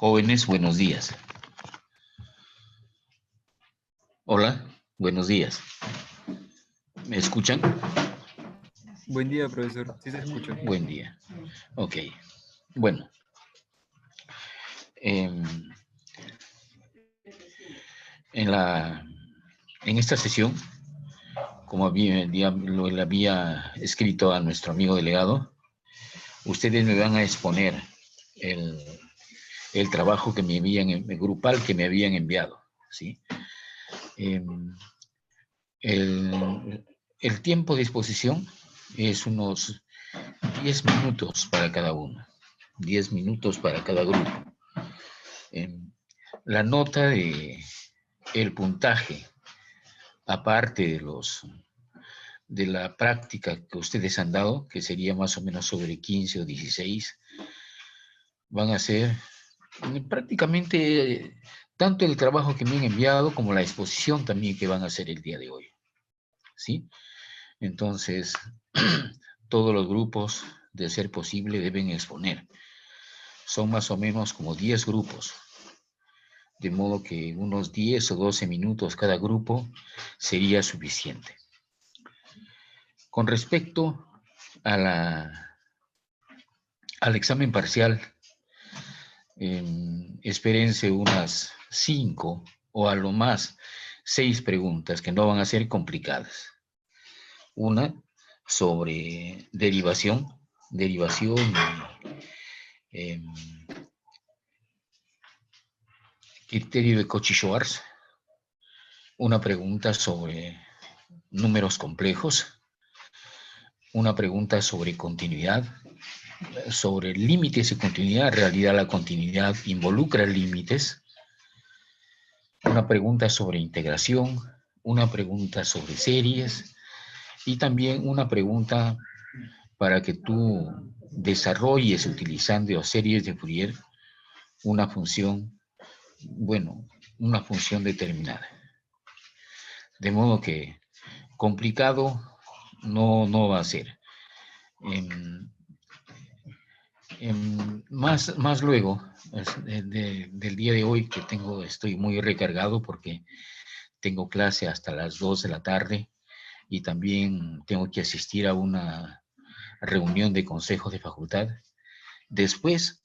Jóvenes, buenos días. Hola, buenos días. ¿Me escuchan? Buen día, profesor. Sí se escucha. Buen día. Ok. Bueno, em, en esta sesión, como lo le había escrito a nuestro amigo delegado, ustedes me van a exponer el, el trabajo que me habían, el grupal que me habían enviado, ¿sí? Em, el tiempo de exposición es unos 10 minutos para cada uno, 10 minutos para cada grupo. La nota de el puntaje, aparte de la práctica que ustedes han dado, que sería más o menos sobre 15 o 16, van a ser prácticamente tanto el trabajo que me han enviado como la exposición también que van a hacer el día de hoy, ¿sí? Entonces, todos los grupos, de ser posible, deben exponer. Son más o menos como 10 grupos, de modo que unos 10 o 12 minutos cada grupo sería suficiente. Con respecto a al examen parcial, espérense unas 5 o a lo más 6 preguntas que no van a ser complicadas. Una sobre derivación y criterio de Cauchy-Schwarz. Una pregunta sobre números complejos. Una pregunta sobre continuidad, sobre límites y continuidad. En realidad la continuidad involucra límites. Una pregunta sobre integración, una pregunta sobre series y también una pregunta para que tú desarrolles utilizando series de Fourier una función, bueno, una función determinada. De modo que complicado no va a ser. Más luego del día de hoy que estoy muy recargado porque tengo clase hasta las 2 de la tarde y también tengo que asistir a una reunión de consejos de facultad. Después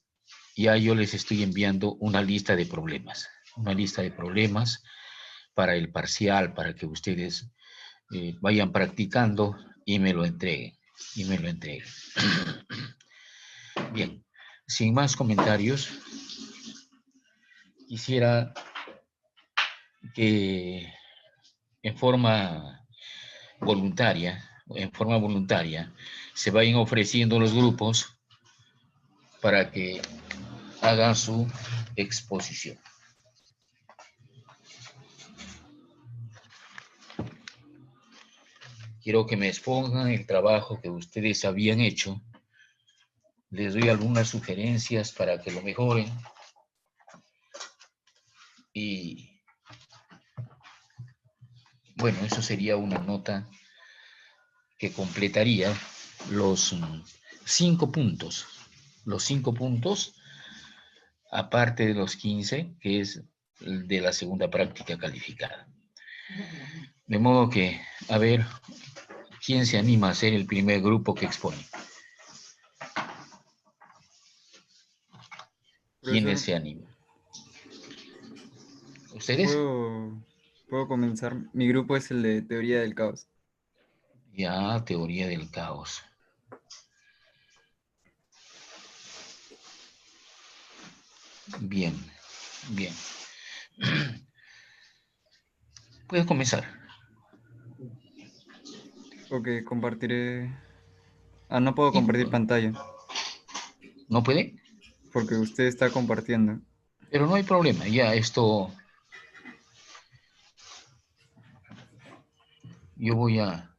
ya yo les estoy enviando una lista de problemas para el parcial, para que ustedes vayan practicando y me lo entreguen, Bien, sin más comentarios, quisiera que en forma voluntaria, se vayan ofreciendo los grupos para que hagan su exposición. Quiero que me expongan el trabajo que ustedes habían hecho. Les doy algunas sugerencias para que lo mejoren. Y bueno, eso sería una nota que completaría los 5 puntos. Los 5 puntos, aparte de los 15, que es de la segunda práctica calificada. De modo que, a ver, ¿quién se anima a ser el primer grupo que expone? ¿Quiénes Profesor, se animan? ¿Ustedes? ¿puedo comenzar? Mi grupo es el de teoría del caos. Ya, teoría del caos. Bien, bien. Puedes comenzar. Ok, compartiré. Ah, no puedo Sí, compartir pantalla ¿no puede? porque usted está compartiendo. Pero no hay problema, ya esto yo voy a...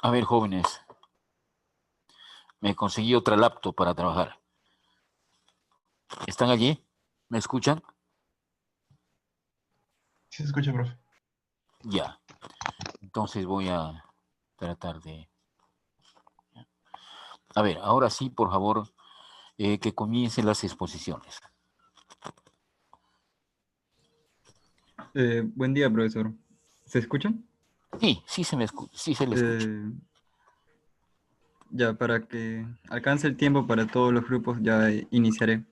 A ver, jóvenes, me conseguí otra laptop para trabajar. ¿Están allí? ¿Me escuchan? Sí se escucha, profe. Ya. Entonces voy a tratar de... A ver, ahora sí, por favor, que comiencen las exposiciones. Buen día, profesor. ¿Se escuchan? Sí, sí se le escucha. Ya, para que alcance el tiempo para todos los grupos, ya iniciaré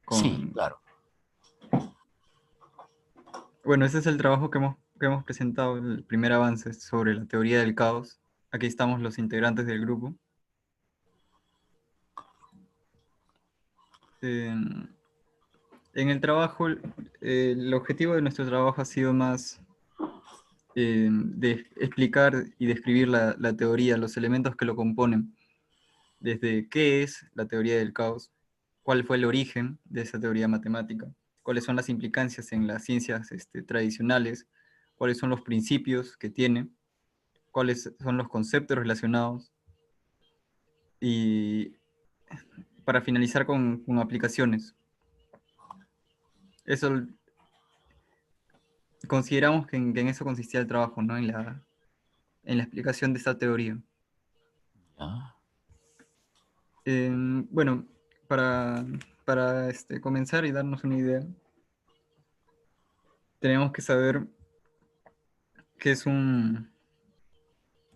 Sí, con... claro. Bueno, este es el trabajo que hemos presentado, el primer avance sobre la teoría del caos. Aquí estamos los integrantes del grupo. En el trabajo, el objetivo de nuestro trabajo ha sido más de explicar y describir la teoría, los elementos que lo componen, desde qué es la teoría del caos, cuál fue el origen de esa teoría matemática, cuáles son las implicancias en las ciencias tradicionales, cuáles son los principios que tiene, cuáles son los conceptos relacionados, y para finalizar con aplicaciones. Eso consideramos que en eso consistía el trabajo, ¿no? En la explicación de esta teoría. Ya. Bueno, para comenzar y darnos una idea, tenemos que saber qué es un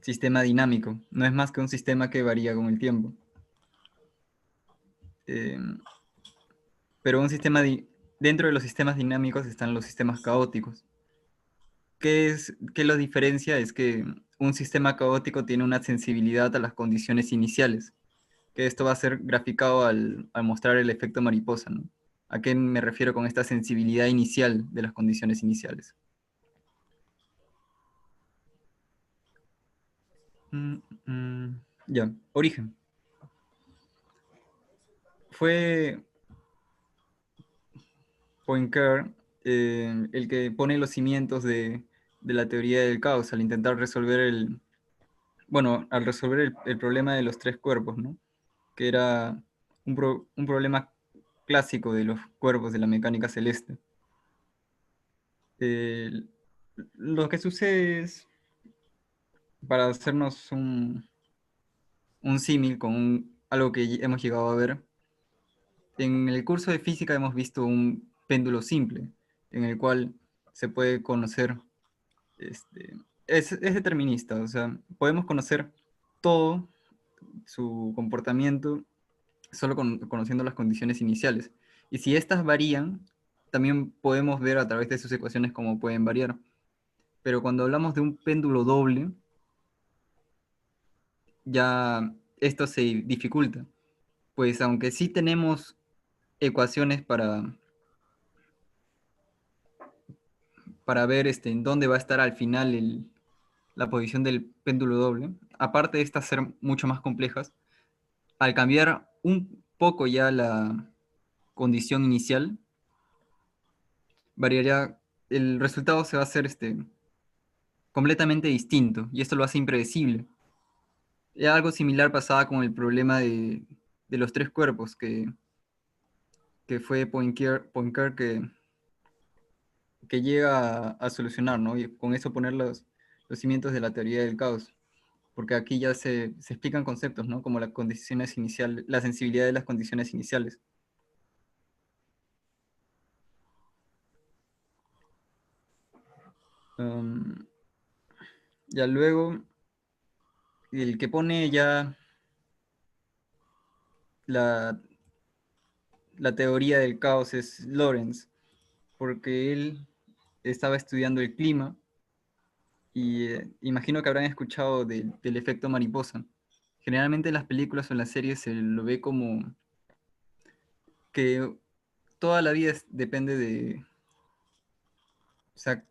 sistema dinámico. No es más que un sistema que varía con el tiempo. Eh, pero dentro de los sistemas dinámicos están los sistemas caóticos. ¿Qué lo diferencia? Es que un sistema caótico tiene una sensibilidad a las condiciones iniciales, que esto va a ser graficado al mostrar el efecto mariposa, ¿no? ¿A qué me refiero con esta sensibilidad inicial de las condiciones iniciales? Mm, ya, origen. Fue Poincare el que pone los cimientos de la teoría del caos al intentar resolver al resolver el problema de los tres cuerpos, ¿no? Que era un problema clásico de los cuerpos de la mecánica celeste. Eh, lo que sucede es, para hacernos un símil con algo que hemos llegado a ver, en el curso de física hemos visto un péndulo simple, en el cual se puede conocer, este, es determinista, o sea, podemos conocer todo su comportamiento solo conociendo las condiciones iniciales. Y si estas varían, también podemos ver a través de sus ecuaciones cómo pueden variar. Pero cuando hablamos de un péndulo doble, ya esto se dificulta. Pues aunque sí tenemos ecuaciones para ver en dónde va a estar al final la posición del péndulo doble, aparte de estas ser mucho más complejas, al cambiar un poco ya la condición inicial, variaría, el resultado se va a hacer completamente distinto, y esto lo hace impredecible. Y algo similar pasaba con el problema de los tres cuerpos, que fue Poincare que llega a solucionar, ¿no? Y con eso poner los cimientos de la teoría del caos. Porque aquí ya se explican conceptos, ¿no? Como las condiciones iniciales, la sensibilidad de las condiciones iniciales. Um, ya luego, el que pone ya la, la teoría del caos es Lorentz, porque él estaba estudiando el clima y imagino que habrán escuchado del efecto mariposa. Generalmente en las películas o en las series se lo ve como que toda la vida depende o sea,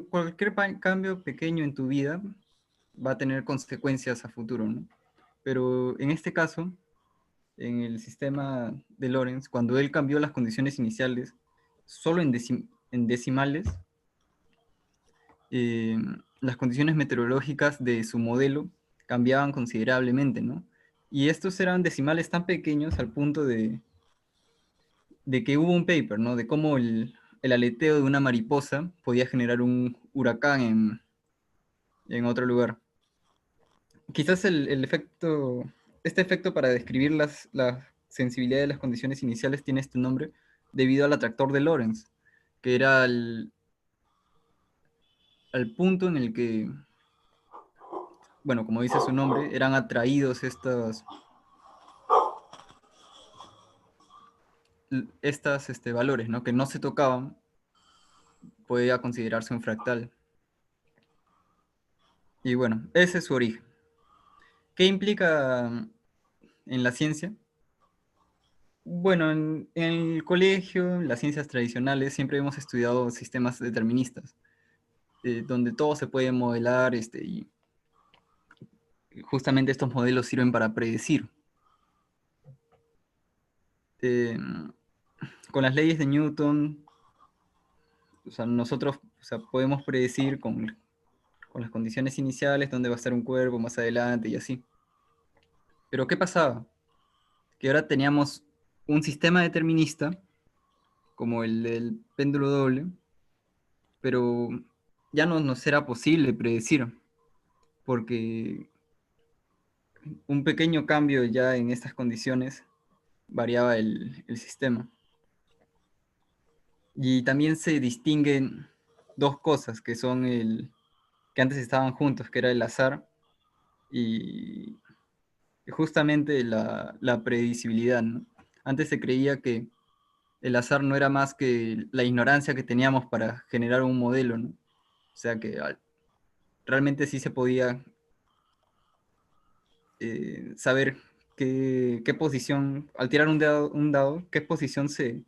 cualquier cambio pequeño en tu vida va a tener consecuencias a futuro, ¿no? Pero en este caso, en el sistema de Lorentz, cuando él cambió las condiciones iniciales solo en decimales, eh, las condiciones meteorológicas de su modelo cambiaban considerablemente, ¿no? Y estos eran decimales tan pequeños al punto de que hubo un paper, ¿no? De cómo el aleteo de una mariposa podía generar un huracán en otro lugar. Quizás el efecto, este efecto para describir la sensibilidad de las condiciones iniciales tiene este nombre debido al atractor de Lorentz, que era al punto en el que, bueno, como dice su nombre, eran atraídos estas valores, ¿no? Que no se tocaban, podía considerarse un fractal. Y bueno, ese es su origen. ¿Qué implica en la ciencia? Bueno, en el colegio, en las ciencias tradicionales, siempre hemos estudiado sistemas deterministas, donde todo se puede modelar, y justamente estos modelos sirven para predecir. Eh, con las leyes de Newton, o sea, nosotros, o sea, podemos predecir con las condiciones iniciales dónde va a estar un cuerpo más adelante y así. Pero ¿qué pasaba? Que ahora teníamos un sistema determinista, como el del péndulo doble, pero ya no nos era posible predecir, porque un pequeño cambio ya en estas condiciones variaba el sistema. Y también se distinguen dos cosas que son que antes estaban juntos, que era el azar y justamente la predecibilidad, ¿no? Antes se creía que el azar no era más que la ignorancia que teníamos para generar un modelo, ¿no? O sea que realmente sí se podía saber qué posición, al tirar un dado, qué posición se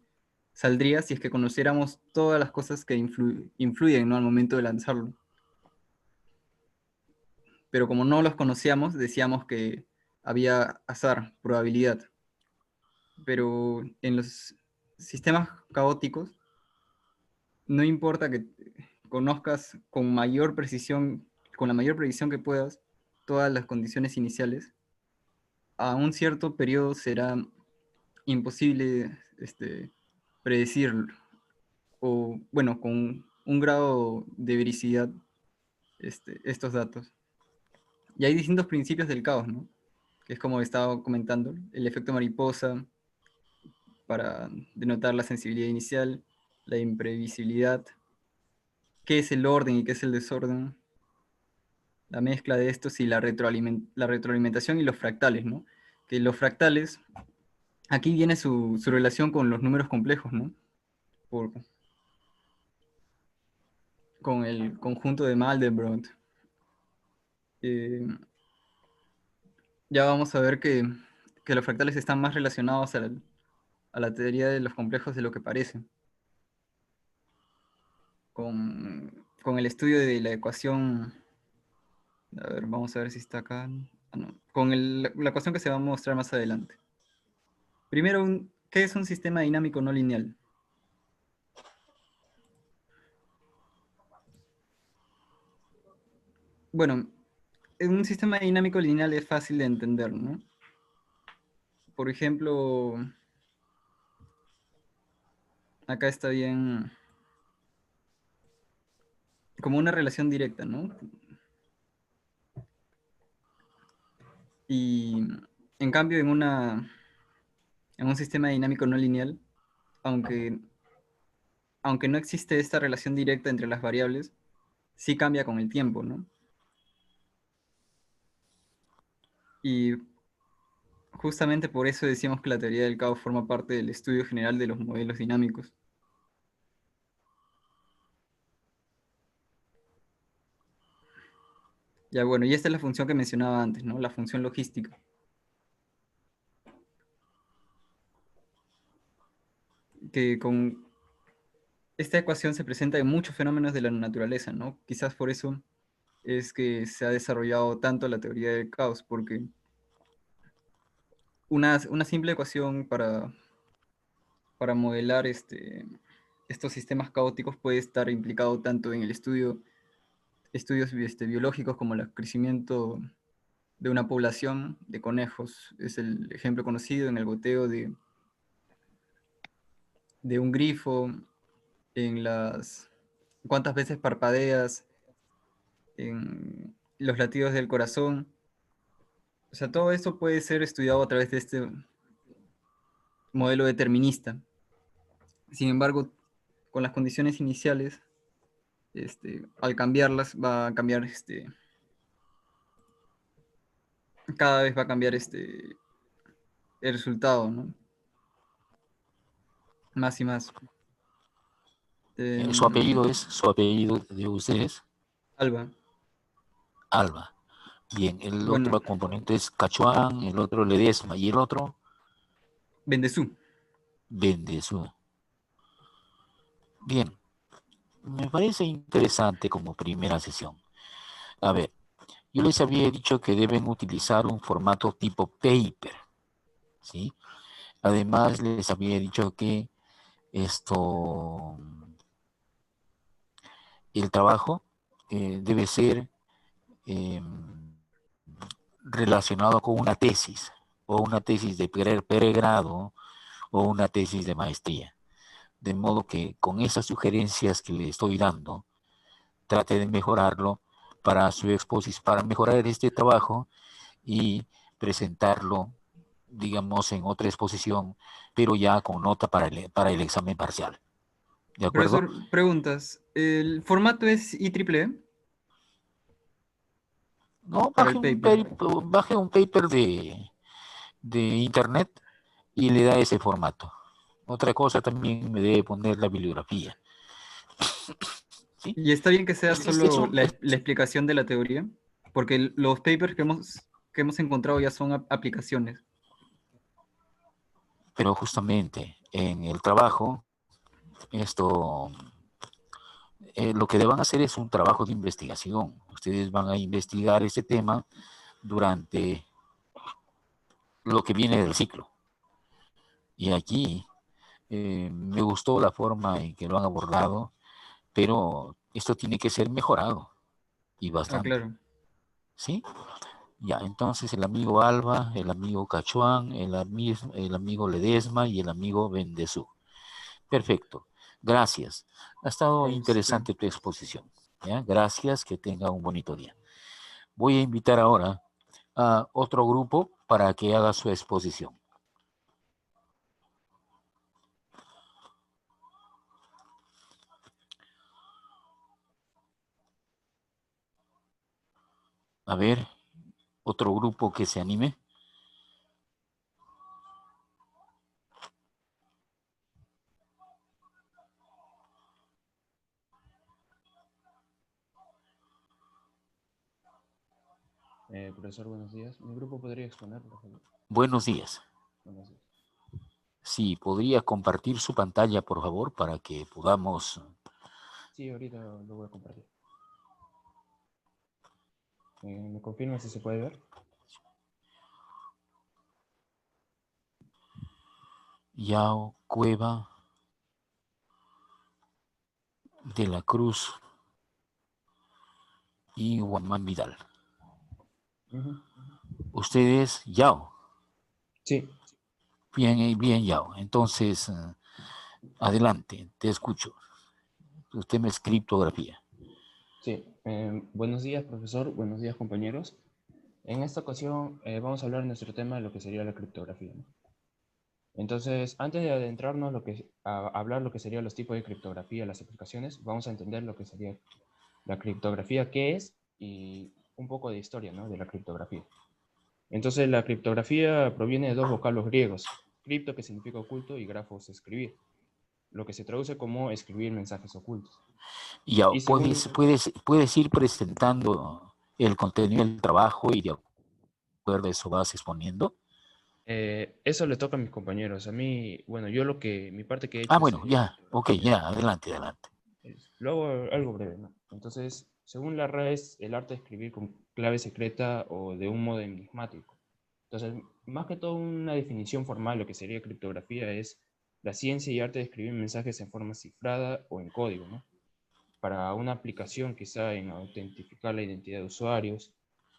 saldría si es que conociéramos todas las cosas que influyen, ¿no? Al momento de lanzarlo. Pero como no los conocíamos, decíamos que había azar, probabilidad. Pero en los sistemas caóticos, no importa que conozcas con mayor precisión, con la mayor precisión que puedas, todas las condiciones iniciales, a un cierto periodo será imposible predecir, o bueno, con un grado de vericidad, estos datos. Y hay distintos principios del caos, ¿no? Que es como estaba comentando, el efecto mariposa para denotar la sensibilidad inicial, la imprevisibilidad, qué es el orden y qué es el desorden, la mezcla de estos y la retroalimentación y los fractales, ¿no? Que los fractales, aquí viene su relación con los números complejos, ¿no? Por, con el conjunto de Mandelbrot. Eh, ya vamos a ver que los fractales están más relacionados a la teoría de los complejos de lo que parece. Con el estudio de la ecuación, a ver, vamos a ver si está acá. Ah, no, con la ecuación que se va a mostrar más adelante. Primero, ¿qué es un sistema dinámico no lineal? Bueno, un sistema dinámico lineal es fácil de entender, ¿no? Por ejemplo, acá está bien como una relación directa, ¿no? Y en cambio, en un sistema dinámico no lineal, aunque, aunque no existe esta relación directa entre las variables, sí cambia con el tiempo, ¿no? Y justamente por eso decimos que la teoría del caos forma parte del estudio general de los modelos dinámicos. Ya bueno, y esta es la función que mencionaba antes, ¿no? La función logística. Que con esta ecuación se presenta en muchos fenómenos de la naturaleza, ¿no? Quizás por eso es que se ha desarrollado tanto la teoría del caos, porque una simple ecuación para modelar estos sistemas caóticos puede estar implicado tanto en el estudios biológicos como el crecimiento de una población de conejos. Es el ejemplo conocido en el goteo de un grifo, en las cuántas veces parpadeas, en los latidos del corazón. O sea, todo esto puede ser estudiado a través de este modelo determinista. Sin embargo, con las condiciones iniciales, al cambiarlas, va a cambiar, cada vez va a cambiar el resultado, ¿no? Más y más. Su apellido de ustedes, Alba, Alba. Bien, el bueno, otro componente es Cachuán, el otro Ledesma y el otro Bendezú. Bendezú. Bien, me parece interesante como primera sesión. A ver, yo les había dicho que deben utilizar un formato tipo paper, ¿sí? Además, les había dicho que esto, el trabajo debe ser eh, relacionado con una tesis, o una tesis de pregrado, o una tesis de maestría. De modo que con esas sugerencias que le estoy dando, trate de mejorarlo para su exposición, para mejorar este trabajo y presentarlo, digamos, en otra exposición, pero ya con nota para el examen parcial. ¿De acuerdo? Profesor, preguntas. ¿El formato es IEEE No, para el paper? baje un paper de internet y le da ese formato. Otra cosa también me debe poner la bibliografía. ¿Sí? ¿Y está bien que sea solo Eso, la explicación de la teoría? Porque los papers que hemos encontrado ya son aplicaciones. pero justamente en el trabajo, esto, lo que deban hacer es un trabajo de investigación. Ustedes van a investigar este tema durante lo que viene del ciclo. Y aquí me gustó la forma en que lo han abordado, pero esto tiene que ser mejorado y Ah, bastante. claro. ¿Sí? Ya, entonces el amigo Alba, el amigo Cachuán, el amigo Ledesma y el amigo Bendezú. Perfecto. Gracias. Ha estado A usted. interesante tu exposición. ¿Ya? Gracias, que tenga un bonito día. Voy a invitar ahora a otro grupo para que haga su exposición. A ver, otro grupo que se anime. Profesor, buenos días. Mi grupo podría exponer, por favor. Buenos días. Buenos días. Sí, podría compartir su pantalla, por favor, para que podamos. Sí, ahorita lo voy a compartir. ¿Me confirma si se puede ver? Yao Cueva de la Cruz y Guamán Vidal. Ujú. Ustedes, Yao. Sí, Bien, bien, Yao. Entonces, adelante, te escucho. Usted me es criptografía. sí. Buenos días, profesor. Buenos días, compañeros. En esta ocasión vamos a hablar de nuestro tema de lo que sería la criptografía, ¿no? Entonces, antes de adentrarnos a hablar lo que serían los tipos de criptografía, las aplicaciones, vamos a entender lo que sería la criptografía, qué es y un poco de historia, ¿no?, de la criptografía. Entonces, la criptografía proviene de dos vocablos griegos, cripto, que significa oculto, y grafos, escribir, lo que se traduce como escribir mensajes ocultos. Yao, Y según, puedes ir presentando el contenido del trabajo y de acuerdo a eso vas exponiendo. eso le toca a mis compañeros. A mí, bueno, yo mi parte que he Ah, hecho bueno, sería ya, ok, criptografía. ya, adelante, adelante. Lo hago algo breve, ¿no? Entonces, según la RAE, es el arte de escribir con clave secreta o de un modo enigmático. Entonces, más que todo una definición formal, lo que sería criptografía es la ciencia y arte de escribir mensajes en forma cifrada o en código, ¿no? Para una aplicación quizá en autentificar la identidad de usuarios,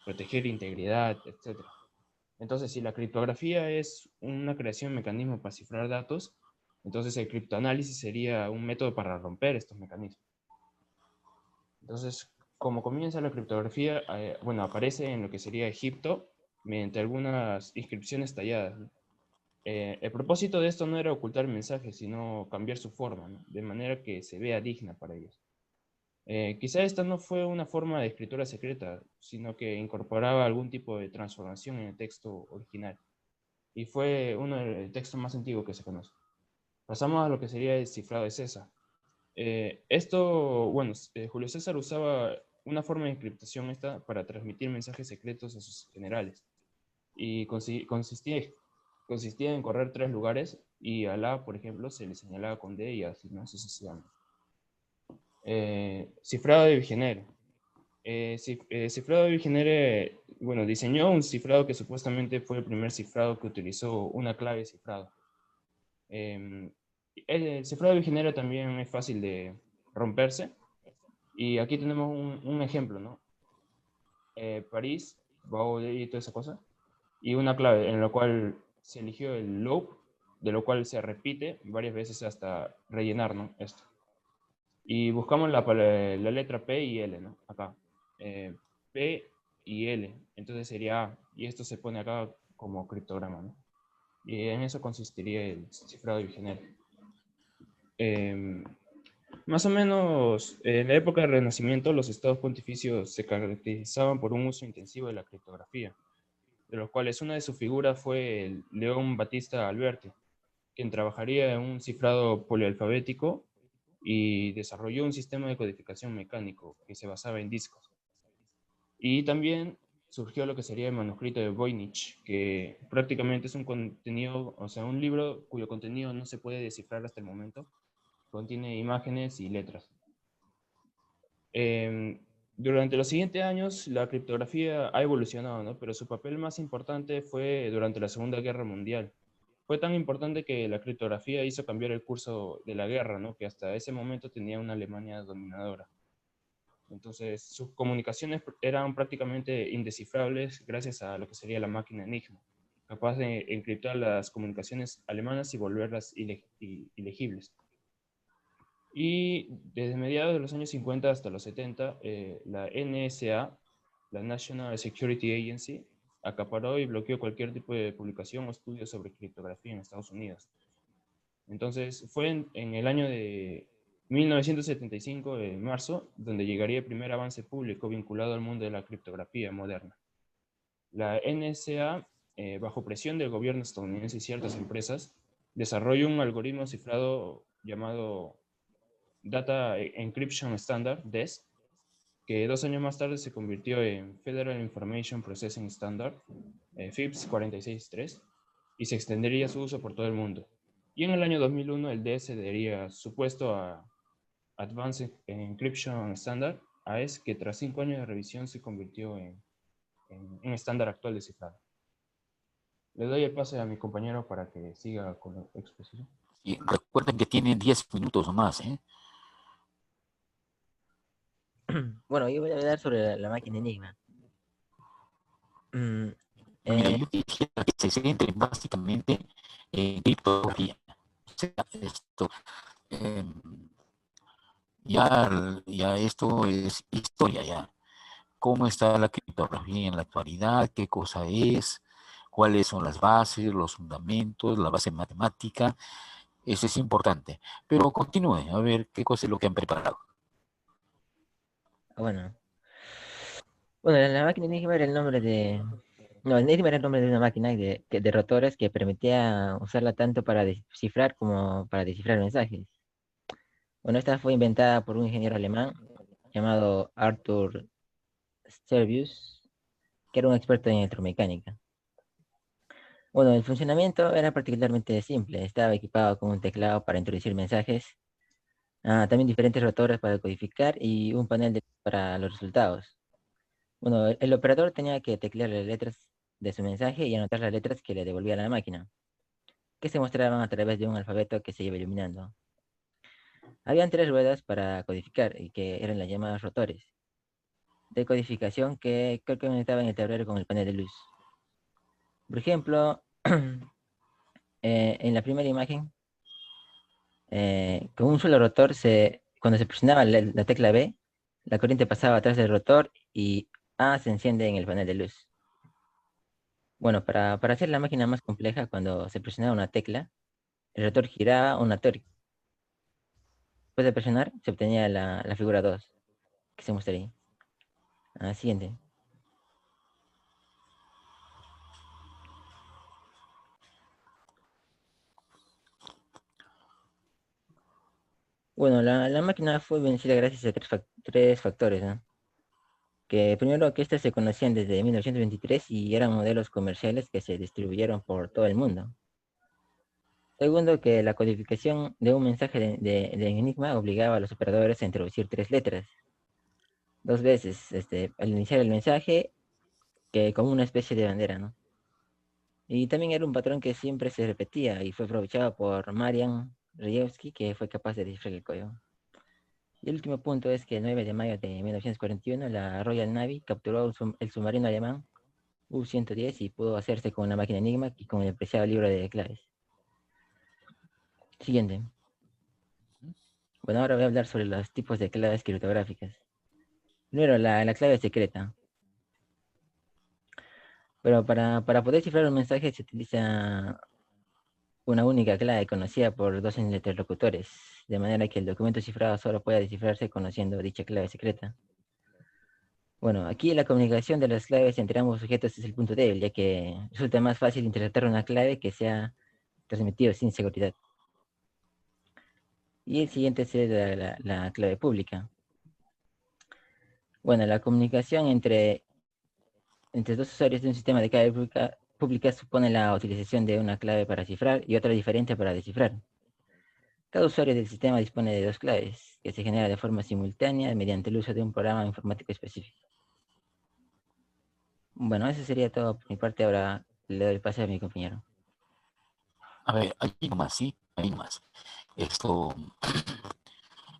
proteger integridad, etc. Entonces, si la criptografía es una creación de mecanismo para cifrar datos, entonces el criptoanálisis sería un método para romper estos mecanismos. Entonces, como comienza la criptografía, bueno, aparece en lo que sería Egipto mediante algunas inscripciones talladas, ¿no? El propósito de esto no era ocultar mensajes, sino cambiar su forma, ¿no? De manera que se vea digna para ellos. Quizá esta no fue una forma de escritura secreta, sino que incorporaba algún tipo de transformación en el texto original. Y fue uno del texto más antiguo que se conoce. Pasamos a lo que sería el cifrado de César. Julio César usaba una forma de encriptación esta para transmitir mensajes secretos a sus generales. Y consistía en correr 3 lugares y a la, por ejemplo, se le señalaba con D y así, ¿no? Sucesivamente. Cifrado de Vigenère. Cifrado de Vigenère, bueno, diseñó un cifrado que supuestamente fue el primer cifrado que utilizó una clave de cifrado. El cifrado de Vigenère también es fácil de romperse. Y aquí tenemos un ejemplo, ¿no? París, Baudelaire y toda esa cosa. Y una clave en la cual se eligió el loop, de lo cual se repite varias veces hasta rellenar, ¿no? Esto. Y buscamos la letra P y L, ¿no? Acá. P y L. Entonces sería A. Y esto se pone acá como criptograma, ¿no? Y en eso consistiría el cifrado de Vigenère. Más o menos en la época del Renacimiento, los estados pontificios se caracterizaban por un uso intensivo de la criptografía, de los cuales una de sus figuras fue el León Battista Alberti, quien trabajaría en un cifrado polialfabético y desarrolló un sistema de codificación mecánico que se basaba en discos. Y también surgió lo que sería el manuscrito de Voynich, que prácticamente es un contenido, o sea, un libro cuyo contenido no se puede descifrar hasta el momento. Contiene imágenes y letras. Durante los siguientes años, la criptografía ha evolucionado, ¿no? Pero su papel más importante fue durante la Segunda Guerra Mundial. Fue tan importante que la criptografía hizo cambiar el curso de la guerra, ¿no? Que hasta ese momento tenía una Alemania dominadora. Entonces, sus comunicaciones eran prácticamente indescifrables gracias a lo que sería la máquina Enigma, capaz de encriptar las comunicaciones alemanas y volverlas ilegibles. Y desde mediados de los años 50 hasta los 70, la NSA, la National Security Agency, acaparó y bloqueó cualquier tipo de publicación o estudio sobre criptografía en Estados Unidos. Entonces, fue en el año de 1975, en marzo, donde llegaría el primer avance público vinculado al mundo de la criptografía moderna. La NSA, bajo presión del gobierno estadounidense y ciertas empresas, desarrolló un algoritmo cifrado llamado Data Encryption Standard, DES, que 2 años más tarde se convirtió en Federal Information Processing Standard, FIPS 463, y se extendería su uso por todo el mundo. Y en el año 2001 el DES se daría su puesto a Advanced Encryption Standard, AES, que tras 5 años de revisión se convirtió en un estándar actual de cifrado. Le doy el pase a mi compañero para que siga con la exposición. Y recuerden que tienen 10 minutos o más, ¿eh? Bueno, yo voy a hablar sobre la máquina Enigma. Mira, yo quisiera que se centren básicamente en criptografía. O sea, esto, ya esto es historia ya. ¿Cómo está la criptografía en la actualidad? ¿Qué cosa es? ¿Cuáles son las bases, los fundamentos, la base matemática? Eso es importante. Pero continúe, a ver qué cosa es lo que han preparado. Bueno, la máquina Enigma era el nombre de... No, Enigma era el nombre de una máquina de rotores que permitía usarla tanto para descifrar como para descifrar mensajes. Bueno, esta fue inventada por un ingeniero alemán llamado Arthur Servius, que era un experto en electromecánica. Bueno, el funcionamiento era particularmente simple. Estaba equipado con un teclado para introducir mensajes, también diferentes rotores para codificar y un panel para los resultados. Bueno, el operador tenía que teclear las letras de su mensaje y anotar las letras que le devolvía la máquina, que se mostraban a través de un alfabeto que se iba iluminando. Habían 3 ruedas para codificar y que eran las llamadas rotores. de codificación que creo que estaba en el tablero con el panel de luz. Por ejemplo, en la primera imagen, con un solo rotor, cuando se presionaba la tecla B, la corriente pasaba atrás del rotor y A se enciende en el panel de luz. Bueno, para hacer la máquina más compleja, cuando se presionaba una tecla, el rotor giraba una tuerca. Después de presionar, se obtenía la figura 2, que se muestra ahí. Siguiente. Bueno, la máquina fue vencida gracias a tres factores, ¿no? Que primero, que estas se conocían desde 1923 y eran modelos comerciales que se distribuyeron por todo el mundo. Segundo, que la codificación de un mensaje de Enigma obligaba a los operadores a introducir 3 letras, 2 veces, al iniciar el mensaje, que como una especie de bandera, ¿no? Y también era un patrón que siempre se repetía y fue aprovechado por Marian Rejewski, que fue capaz de descifrar el código. Y el último punto es que el 9 de mayo de 1941 la Royal Navy capturó el submarino alemán U-110 y pudo hacerse con la máquina Enigma y con el preciado libro de claves. Siguiente. Bueno, ahora voy a hablar sobre los tipos de claves criptográficas. Primero, la clave secreta. Pero para poder cifrar un mensaje se utiliza una única clave conocida por 2 interlocutores, de manera que el documento cifrado solo puede descifrarse conociendo dicha clave secreta. Bueno, aquí la comunicación de las claves entre ambos sujetos es el punto débil, ya que resulta más fácil interpretar una clave que sea transmitida sin seguridad. Y el siguiente es la clave pública. Bueno, la comunicación entre 2 usuarios de un sistema de clave pública supone la utilización de una clave para cifrar y otra diferente para descifrar. Cada usuario del sistema dispone de 2 claves, que se generan de forma simultánea mediante el uso de un programa informático específico. Bueno, eso sería todo por mi parte. Ahora le doy el pase a mi compañero. A ver, hay más, sí, hay más. Esto,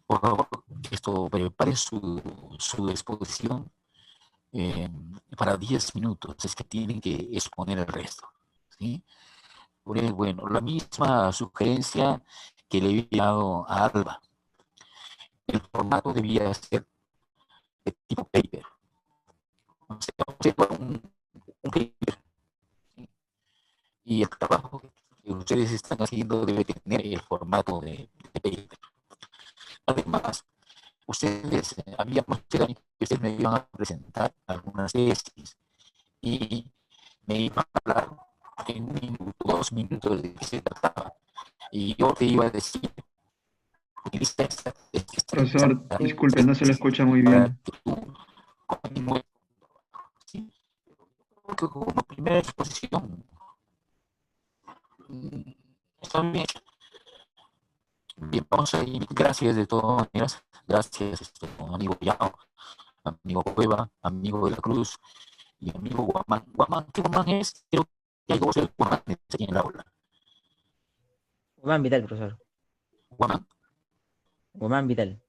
por favor, prepare su exposición para 10 minutos. Es que tienen que exponer el resto, ¿sí? Bueno, la misma sugerencia que le había dado a Alba. El formato debía ser de tipo paper. O sea, un paper. ¿Sí? Y el trabajo que ustedes están haciendo debe tener el formato de paper. Además, habíamos quedado que ustedes me iban a presentar algunas tesis y me iban a hablar en 1 minuto, 2 minutos de qué se trataba. Y yo te iba a decir, utiliza esta Profesor, disculpe, no se lo escucha muy para bien. que tú continúes, ¿sí? Porque como primera exposición está bien. Bien, vamos a ir. Gracias de todas maneras. Gracias, amigo Yao, amigo Cueva, amigo de la Cruz y amigo Guamán. Guamán, ¿qué Guamán es? Creo que hay 2 Guamán aquí en el aula. Guamán Vidal, profesor. Guamán, Guamán Vidal.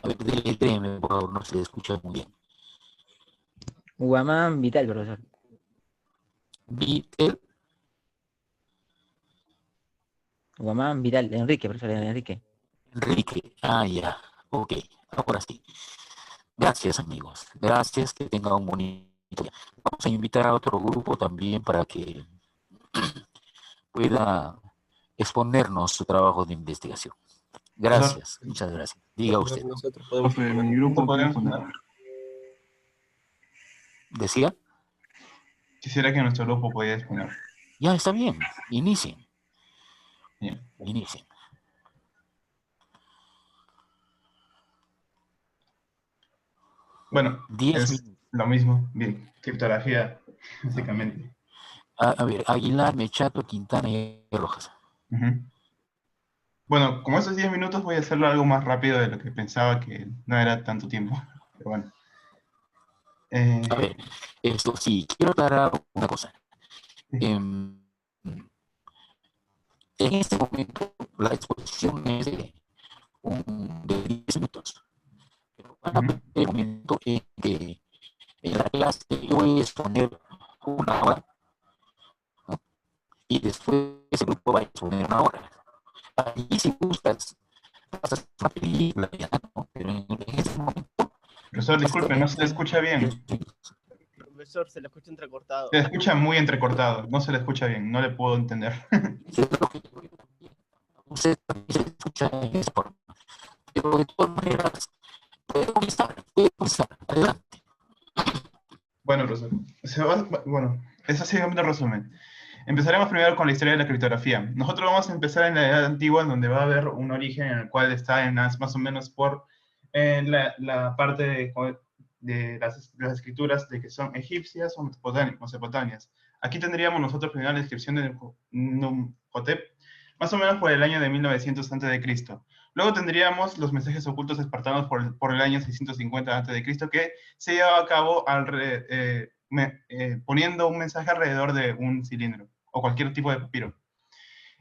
a ver, deletréeme, por favor, no se escucha muy bien. Guamán Vidal, profesor. Víctor Guamán Vidal. Enrique, profesor Enrique. Enrique. Ah, ya. Ok, ahora sí. Gracias, amigos. Gracias, que tengan un bonito día. Vamos a invitar a otro grupo también para que pueda exponernos su trabajo de investigación. Gracias, muchas gracias. Diga usted. Nosotros podemos Profe, mi grupo quiere poner. ¿Decía? Quisiera que nuestro grupo pudiera exponer. Ya está bien. Inicien. Bien. Inicien. Bueno, 10 es minutos. lo mismo. Bien, criptografía, básicamente. A ver, Aguilar, Mechato, Quintana y Rojas. Ujú. Bueno, como esos 10 minutos voy a hacerlo algo más rápido de lo que pensaba, que no era tanto tiempo. Pero bueno. A ver, esto sí, quiero aclarar una cosa. En este momento la exposición es de 10 minutos. Pero Ujú. el momento en que en la clase yo voy a exponer una hora, ¿no? Y después ese grupo va a exponer una hora. Y si gustas, pasas una película, ya, ¿no? Pero en ese momento, Profesor, disculpe, no se le básicamente, escucha bien. Profesor, se le escucha entrecortado. Se le escucha muy entrecortado, no se le escucha bien, no le puedo entender. usted también se escucha en esa forma. Pero de todas maneras, puede comenzar. Adelante. Bueno, profesor, bueno, eso sí, un resumen. Empezaremos primero con la historia de la criptografía. Nosotros vamos a empezar en la Edad Antigua, donde va a haber un origen en el cual está en más o menos por la parte de las escrituras de que son egipcias o mesopotamias. Aquí tendríamos nosotros primero la descripción de Numhotep, más o menos por el año de 1900 a.C. Luego tendríamos los mensajes ocultos espartanos por el año 650 a.C., que se llevaba a cabo poniendo un mensaje alrededor de un cilindro o cualquier tipo de papiro.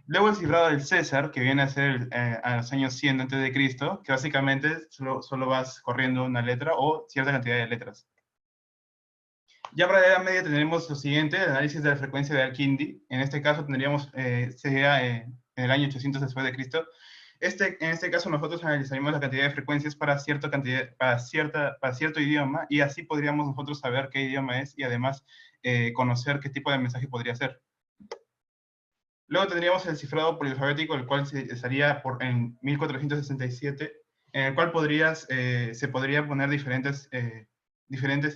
Luego el cifrado del César, que viene a ser a los años 100 a.C., que básicamente solo vas corriendo una letra o cierta cantidad de letras. Ya para la Edad Media tendremos lo siguiente, el análisis de la frecuencia de Al-Kindi. En este caso tendríamos, sería en el año 800 después de Cristo. En este caso nosotros analizaremos la cantidad de frecuencias para cierto idioma, y así podríamos nosotros saber qué idioma es y además conocer qué tipo de mensaje podría ser. Luego tendríamos el cifrado polialfabético, el cual estaría en 1467, en el cual se podría poner diferentes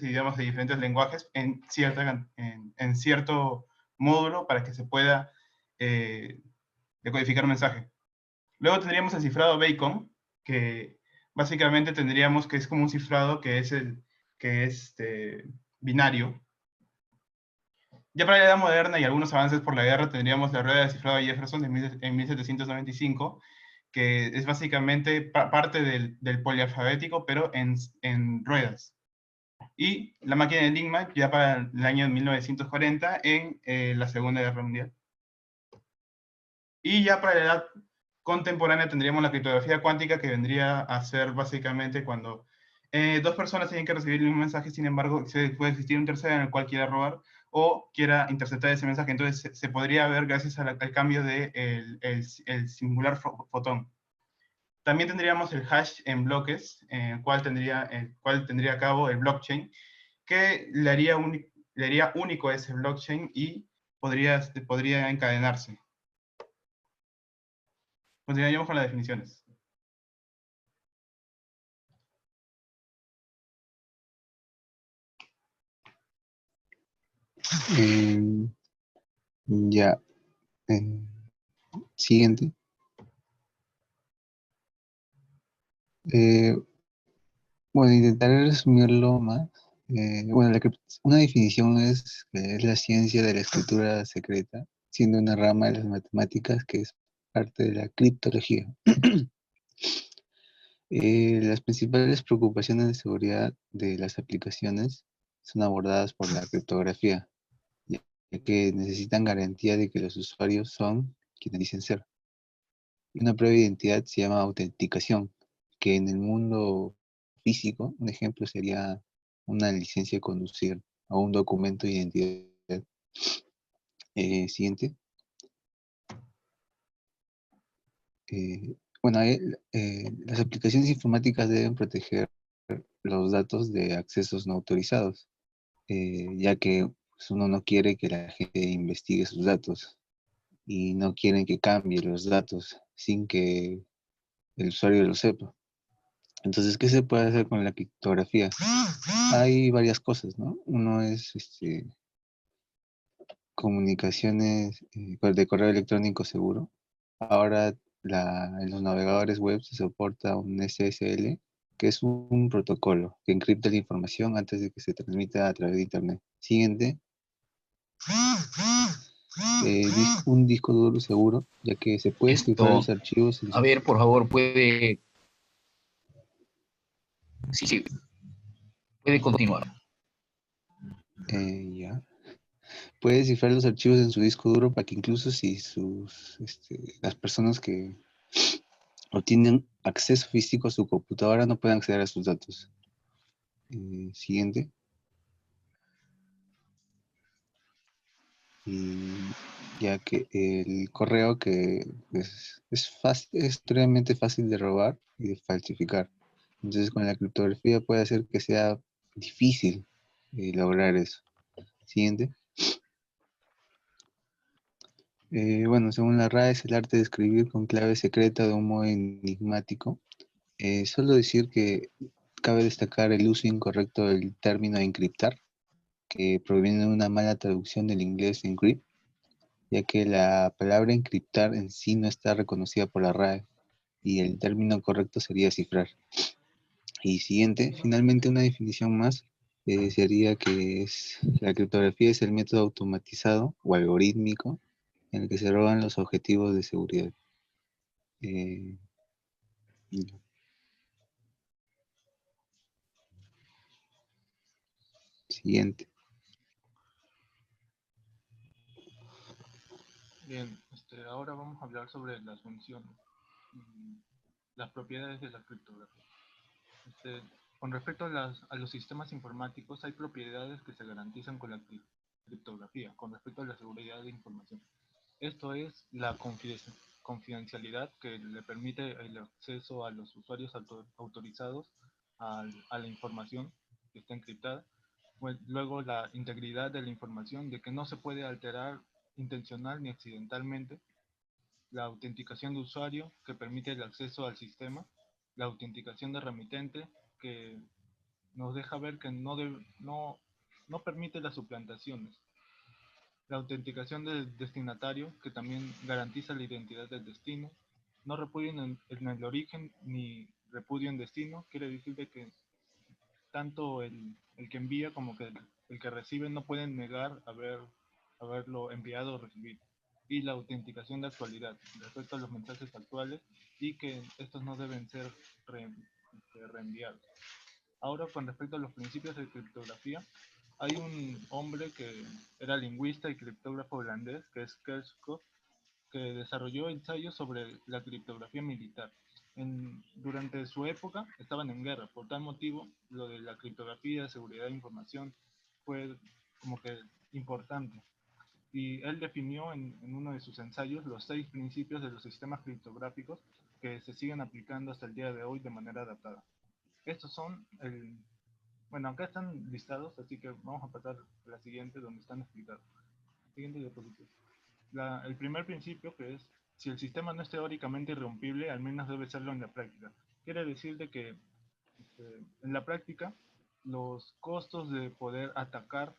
idiomas de diferentes lenguajes en cierto módulo para que se pueda decodificar un mensaje. Luego tendríamos el cifrado Bacon, que básicamente tendríamos que es como un cifrado que es binario. Ya para la Edad Moderna y algunos avances por la guerra, tendríamos la rueda de cifrado de Jefferson en 1795, que es básicamente parte del polialfabético, pero en ruedas. Y la máquina de Enigma, ya para el año 1940, en la Segunda Guerra Mundial. Y ya para la edad contemporánea tendríamos la criptografía cuántica, que vendría a ser básicamente cuando dos personas tienen que recibir un mensaje, sin embargo, puede existir un tercero en el cual quiera robar o quiera interceptar ese mensaje. Entonces se podría ver gracias al cambio del el singular fotón. También tendríamos el hash en bloques, el cual tendría a cabo el blockchain, que le haría único a ese blockchain y podría encadenarse. Continuaríamos con las definiciones. Ya. Siguiente. Bueno, intentaré resumirlo más. Bueno, una definición es que es la ciencia de la escritura secreta, siendo una rama de las matemáticas que es parte de la criptología. Las principales preocupaciones de seguridad de las aplicaciones son abordadas por la criptografía, ya que necesitan garantía de que los usuarios son quienes dicen ser. Y una prueba de identidad se llama autenticación, que en el mundo físico, un ejemplo sería una licencia de conducir o un documento de identidad. Siguiente. Bueno, las aplicaciones informáticas deben proteger los datos de accesos no autorizados, ya que pues, uno no quiere que la gente investigue sus datos y no quieren que cambie los datos sin que el usuario lo sepa. Entonces, ¿qué se puede hacer con la criptografía? Hay varias cosas, ¿no? Uno es comunicaciones de correo electrónico seguro. Ahora en los navegadores web se soporta un SSL, que es un protocolo que encripta la información antes de que se transmita a través de Internet. Siguiente, un disco duro seguro, ya que se puede cifrar los archivos. A ver, por favor, puede... Sí, puede continuar. Ya. Puede descifrar los archivos en su disco duro para que incluso si las personas que obtienen acceso físico a su computadora no puedan acceder a sus datos. Siguiente. Y ya que el correo que es fácil, es extremadamente fácil de robar y de falsificar. Entonces con la criptografía puede hacer que sea difícil lograr eso. Siguiente. Bueno, según la RAE es el arte de escribir con clave secreta de un modo enigmático. Solo decir que cabe destacar el uso incorrecto del término encriptar, que proviene de una mala traducción del inglés encrypt, ya que la palabra encriptar en sí no está reconocida por la RAE y el término correcto sería cifrar. Y siguiente, finalmente una definición más sería que la criptografía es el método automatizado o algorítmico en el que se roban los objetivos de seguridad. Eh, Siguiente. Bien, ahora vamos a hablar sobre las funciones y las propiedades de la criptografía. Con respecto a los sistemas informáticos, hay propiedades que se garantizan con la criptografía, con respecto a la seguridad de información. Esto es la confidencialidad que le permite el acceso a los usuarios autorizados a la información que está encriptada. Luego la integridad de la información, de que no se puede alterar intencional ni accidentalmente. La autenticación de usuario, que permite el acceso al sistema. La autenticación de remitente, que nos deja ver que no permite las suplantaciones. La autenticación del destinatario, que también garantiza la identidad del destino. No repudio en el origen ni repudio en destino, quiere decir de que tanto el que envía como que el que recibe no pueden negar haberlo enviado o recibido. Y la autenticación de actualidad respecto a los mensajes actuales y que estos no deben ser reenviados. Ahora, con respecto a los principios de criptografía, hay un hombre que era lingüista y criptógrafo holandés, que es Kerckhoff, que desarrolló ensayos sobre la criptografía militar. Durante su época estaban en guerra, por tal motivo lo de la criptografía, seguridad de información, fue como que importante. Y él definió en uno de sus ensayos los 6 principios de los sistemas criptográficos que se siguen aplicando hasta el día de hoy de manera adaptada. Estos son bueno, acá están listados, así que vamos a pasar a la siguiente donde están explicados. Siguiente diapositiva. El primer principio, que es, si el sistema no es teóricamente irrompible, al menos debe serlo en la práctica. Quiere decir de que en la práctica los costos de poder atacar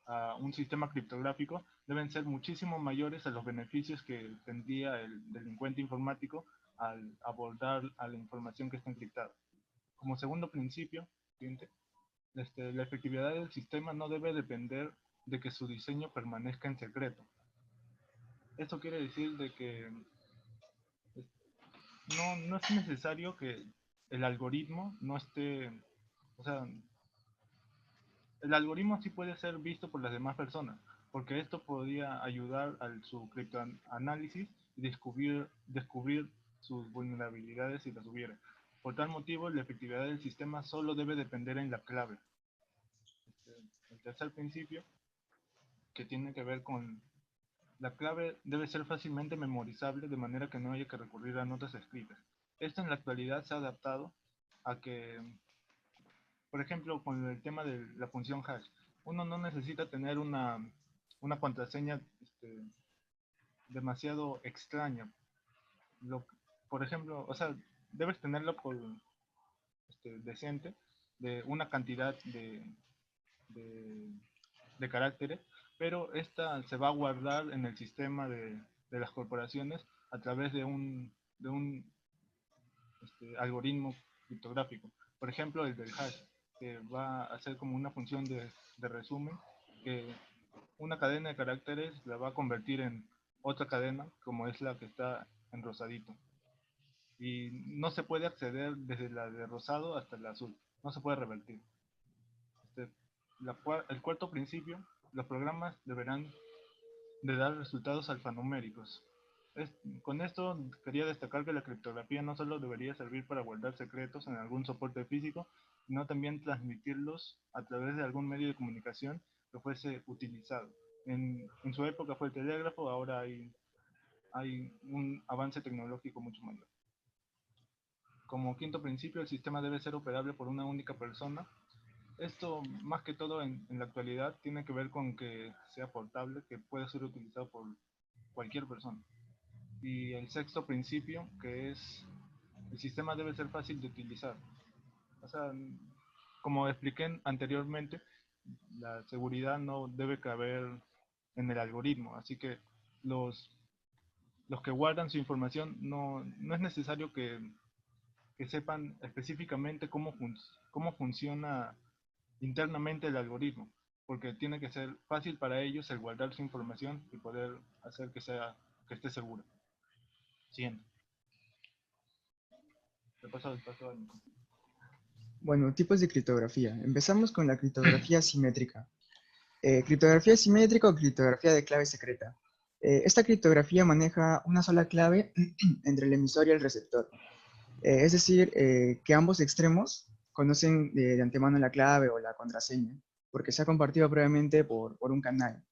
a un sistema criptográfico deben ser muchísimo mayores a los beneficios que tendría el delincuente informático al abordar a la información que está encriptada. Como segundo principio, siguiente, la efectividad del sistema no debe depender de que su diseño permanezca en secreto. Esto quiere decir de que no es necesario que el algoritmo no esté, o sea, el algoritmo sí puede ser visto por las demás personas, porque esto podría ayudar a su criptoanálisis y descubrir sus vulnerabilidades si las hubiera. Por tal motivo, la efectividad del sistema solo debe depender en la clave. El tercer principio, que tiene que ver con la clave, debe ser fácilmente memorizable de manera que no haya que recurrir a notas escritas. Esto en la actualidad se ha adaptado a que, por ejemplo, con el tema de la función hash, uno no necesita tener una contraseña demasiado extraña. Por ejemplo, o sea, debes tenerlo por decente de una cantidad de caracteres, pero esta se va a guardar en el sistema de las corporaciones a través de un algoritmo criptográfico. Por ejemplo, el del hash, que va a ser como una función de resumen, que una cadena de caracteres la va a convertir en otra cadena, como es la que está en rosadito. Y no se puede acceder desde la de rosado hasta el azul, no se puede revertir. El cuarto principio, los programas deberán de dar resultados alfanuméricos. Con esto quería destacar que la criptografía no solo debería servir para guardar secretos en algún soporte físico, sino también transmitirlos a través de algún medio de comunicación que fuese utilizado. En su época fue el telégrafo, ahora hay un avance tecnológico mucho mayor. Como quinto principio, el sistema debe ser operable por una única persona. Esto, más que todo en la actualidad, tiene que ver con que sea portable, que pueda ser utilizado por cualquier persona. Y el sexto principio, que es el sistema debe ser fácil de utilizar. O sea, como expliqué anteriormente, la seguridad no debe caber en el algoritmo, así que los que guardan su información no es necesario que sepan específicamente cómo funciona internamente el algoritmo, porque tiene que ser fácil para ellos el guardar su información y poder hacer que esté segura. Siguiente. Le paso el paso a Nico. Bueno, tipos de criptografía. Empezamos con la criptografía simétrica. Criptografía simétrica o criptografía de clave secreta. Esta criptografía maneja una sola clave entre el emisor y el receptor. Es decir, que ambos extremos conocen de antemano la clave o la contraseña, porque se ha compartido previamente por un canal.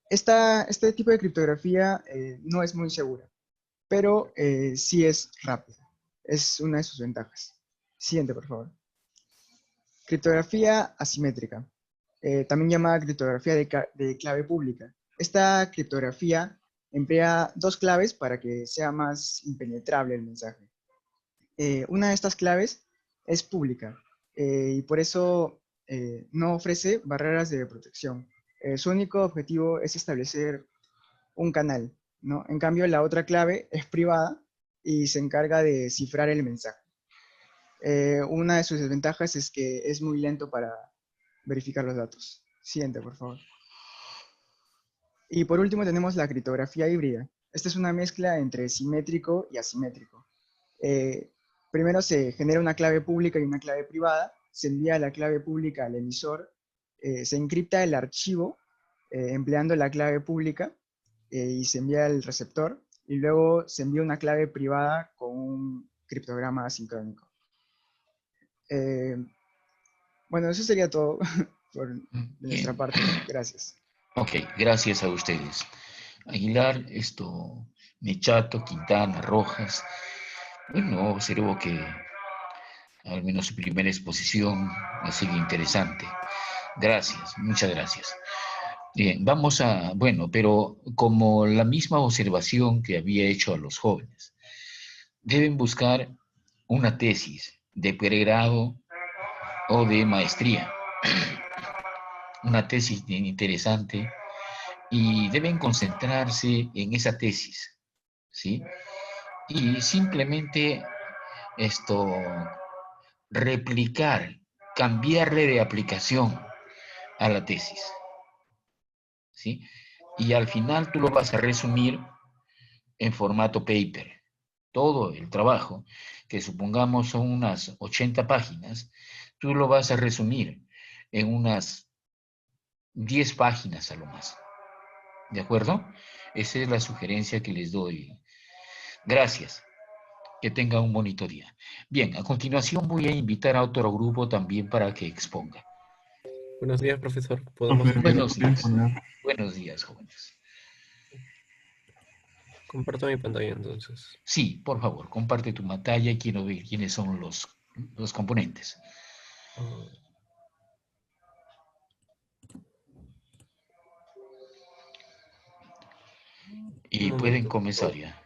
Este tipo de criptografía no es muy segura, pero sí es rápida. Es una de sus ventajas. Siguiente, por favor. Criptografía asimétrica, también llamada criptografía de clave pública. Esta criptografía emplea dos claves para que sea más impenetrable el mensaje. Una de estas claves es pública y por eso no ofrece barreras de protección. Su único objetivo es establecer un canal, ¿no? En cambio, la otra clave es privada y se encarga de cifrar el mensaje. Una de sus desventajas es que es muy lento para verificar los datos. Siguiente, por favor. Y por último tenemos la criptografía híbrida. Esta es una mezcla entre simétrico y asimétrico. Primero se genera una clave pública y una clave privada, se envía la clave pública al emisor, se encripta el archivo empleando la clave pública y se envía al receptor, y luego se envía una clave privada con un criptograma asincrónico. Bueno, eso sería todo de nuestra parte. Gracias. Ok, gracias a ustedes. Aguilar, Mechato, Quintana, Rojas. Bueno, observo que al menos su primera exposición ha sido interesante. Gracias, muchas gracias. Bien, pero como la misma observación que había hecho a los jóvenes, deben buscar una tesis de pregrado o de maestría, una tesis bien interesante, y deben concentrarse en esa tesis, ¿sí? Y simplemente replicar, cambiarle de aplicación a la tesis, ¿sí? Y al final tú lo vas a resumir en formato paper. Todo el trabajo, que supongamos son unas 80 páginas, tú lo vas a resumir en unas 10 páginas a lo más. ¿De acuerdo? Esa es la sugerencia que les doy. Gracias. Que tengan un bonito día. Bien, a continuación voy a invitar a otro grupo también para que exponga. Buenos días, profesor. ¿Podemos Buenos días. Buenos días, jóvenes. Comparto mi pantalla entonces. Sí, por favor, comparte tu pantalla y quiero ver quiénes son los componentes. Y pueden comenzar ya.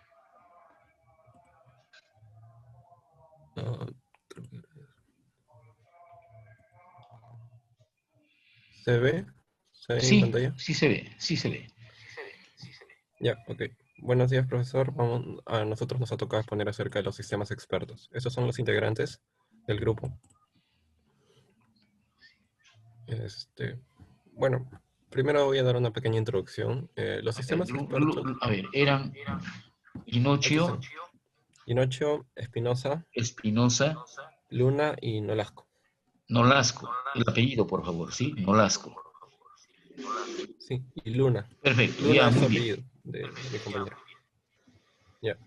¿Se ve? ¿Se ve Sí, en pantalla? Sí se ve, sí se ve. Ya, ok. Buenos días, profesor. A nosotros nos ha tocado exponer acerca de los sistemas expertos. Estos son los integrantes del grupo. Bueno, primero voy a dar una pequeña introducción. Los sistemas expertos... A ver, eran Inocio, Espinosa, Luna y Nolasco. Nolasco. El apellido, por favor, ¿sí? Nolasco. Sí, y Luna. Perfecto, Luna ya, es su muy bien. apellido de mi compañero. Ya.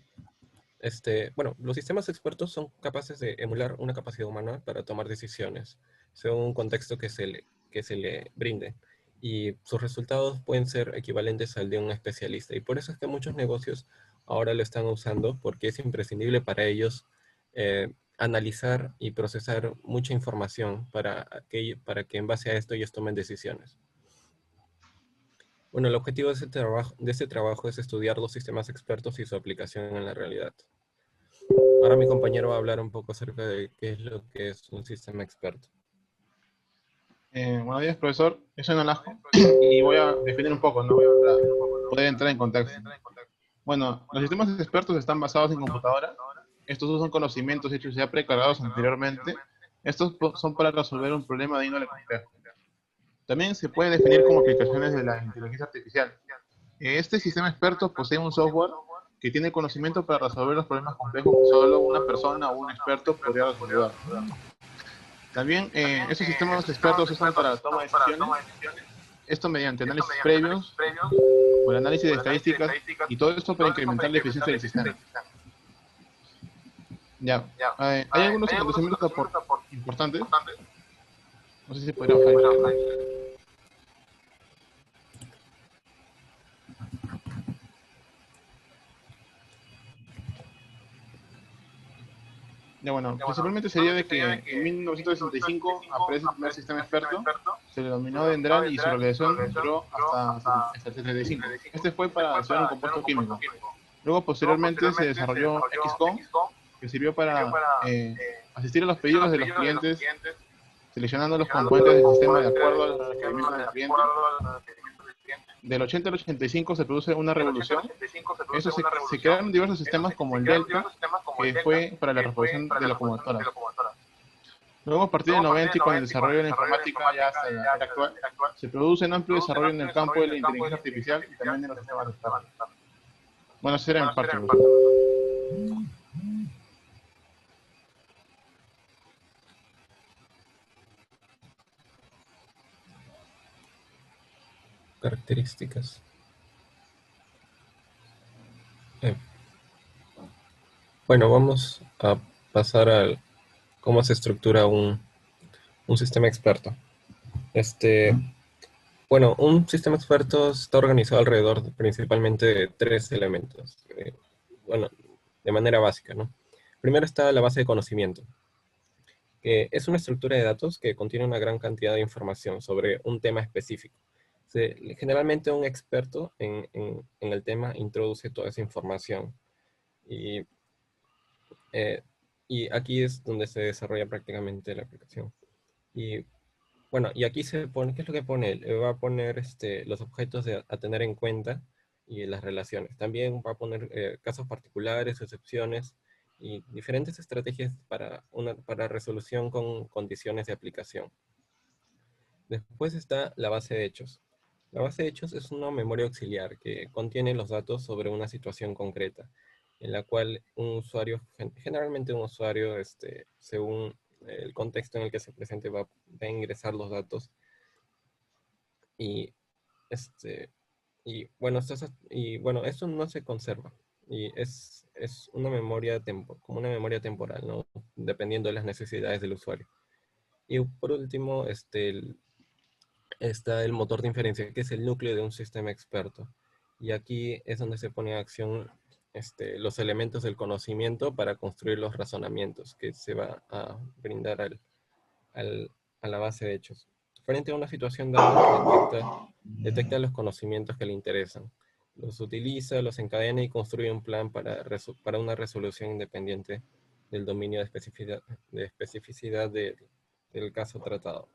Bueno, los sistemas expertos son capaces de emular una capacidad humana para tomar decisiones, según un contexto que se le brinde. Y sus resultados pueden ser equivalentes al de un especialista. Y por eso es que muchos negocios ahora lo están usando, porque es imprescindible para ellos analizar y procesar mucha información para que en base a esto ellos tomen decisiones. Bueno, el objetivo de este trabajo es estudiar los sistemas expertos y su aplicación en la realidad. Ahora mi compañero va a hablar un poco acerca de qué es lo que es un sistema experto. Buenos días, profesor. Yo soy Nolasco y voy a definir un poco, ¿no? Para poder entrar en contexto. Bueno, los sistemas expertos están basados en computadora. Estos usan conocimientos hechos ya precargados anteriormente. Estos son para resolver un problema de índole complejo. También se puede definir como aplicaciones de la inteligencia artificial. Este sistema experto posee un software que tiene conocimiento para resolver los problemas complejos que solo una persona o un experto podría resolver. También estos sistemas expertos se usan para la toma de decisiones, esto mediante análisis previos, o el análisis de estadísticas, y todo esto para incrementar la eficiencia del sistema. Ya, hay algunos acontecimientos importantes. No sé si podría bajar. Ya, bueno, principalmente sería de que en 1965 aparece el primer sistema experto, se le denominó Dendral y su realización duró hasta el 75. Este fue para estudiar un compuesto químico. Luego, posteriormente, se desarrolló XCOM, que sirvió para asistir a los pedidos de los clientes, seleccionando los componentes del sistema de acuerdo a los requerimientos del cliente. Del 80 al 85 se produce una revolución. Eso se crearon diversos sistemas como el Delta, que fue para la reproducción de locomotoras. Luego, a partir del 90 y con el desarrollo de la informática ya hasta la era actual, se produce un amplio desarrollo en el campo de la inteligencia artificial y también en los sistemas expertos. Bueno, eso era en parte. Características. Bueno, vamos a pasar al cómo se estructura un sistema experto. Bueno, un sistema experto está organizado alrededor principalmente de tres elementos. Bueno, de manera básica, ¿no? Primero está la base de conocimiento, que es una estructura de datos que contiene una gran cantidad de información sobre un tema específico. Generalmente un experto en el tema introduce toda esa información. Y aquí es donde se desarrolla prácticamente la aplicación. Y bueno, y aquí se pone, ¿qué es lo que pone él? Va a poner los objetos a tener en cuenta y las relaciones. También va a poner casos particulares, excepciones y diferentes estrategias para resolución con condiciones de aplicación. Después está la base de hechos. La base de hechos es una memoria auxiliar que contiene los datos sobre una situación concreta, en la cual un usuario, generalmente un usuario, según el contexto en el que se presente, va a ingresar los datos. Y bueno, esto no se conserva. Y es una memoria como una memoria temporal, ¿no? Dependiendo de las necesidades del usuario. Y por último, está el motor de inferencia, que es el núcleo de un sistema experto. Y aquí es donde se pone en acción los elementos del conocimiento para construir los razonamientos que se va a brindar a la base de hechos. Frente a una situación dada, detecta los conocimientos que le interesan, los utiliza, los encadena y construye un plan para una resolución independiente del dominio de especificidad del caso tratado.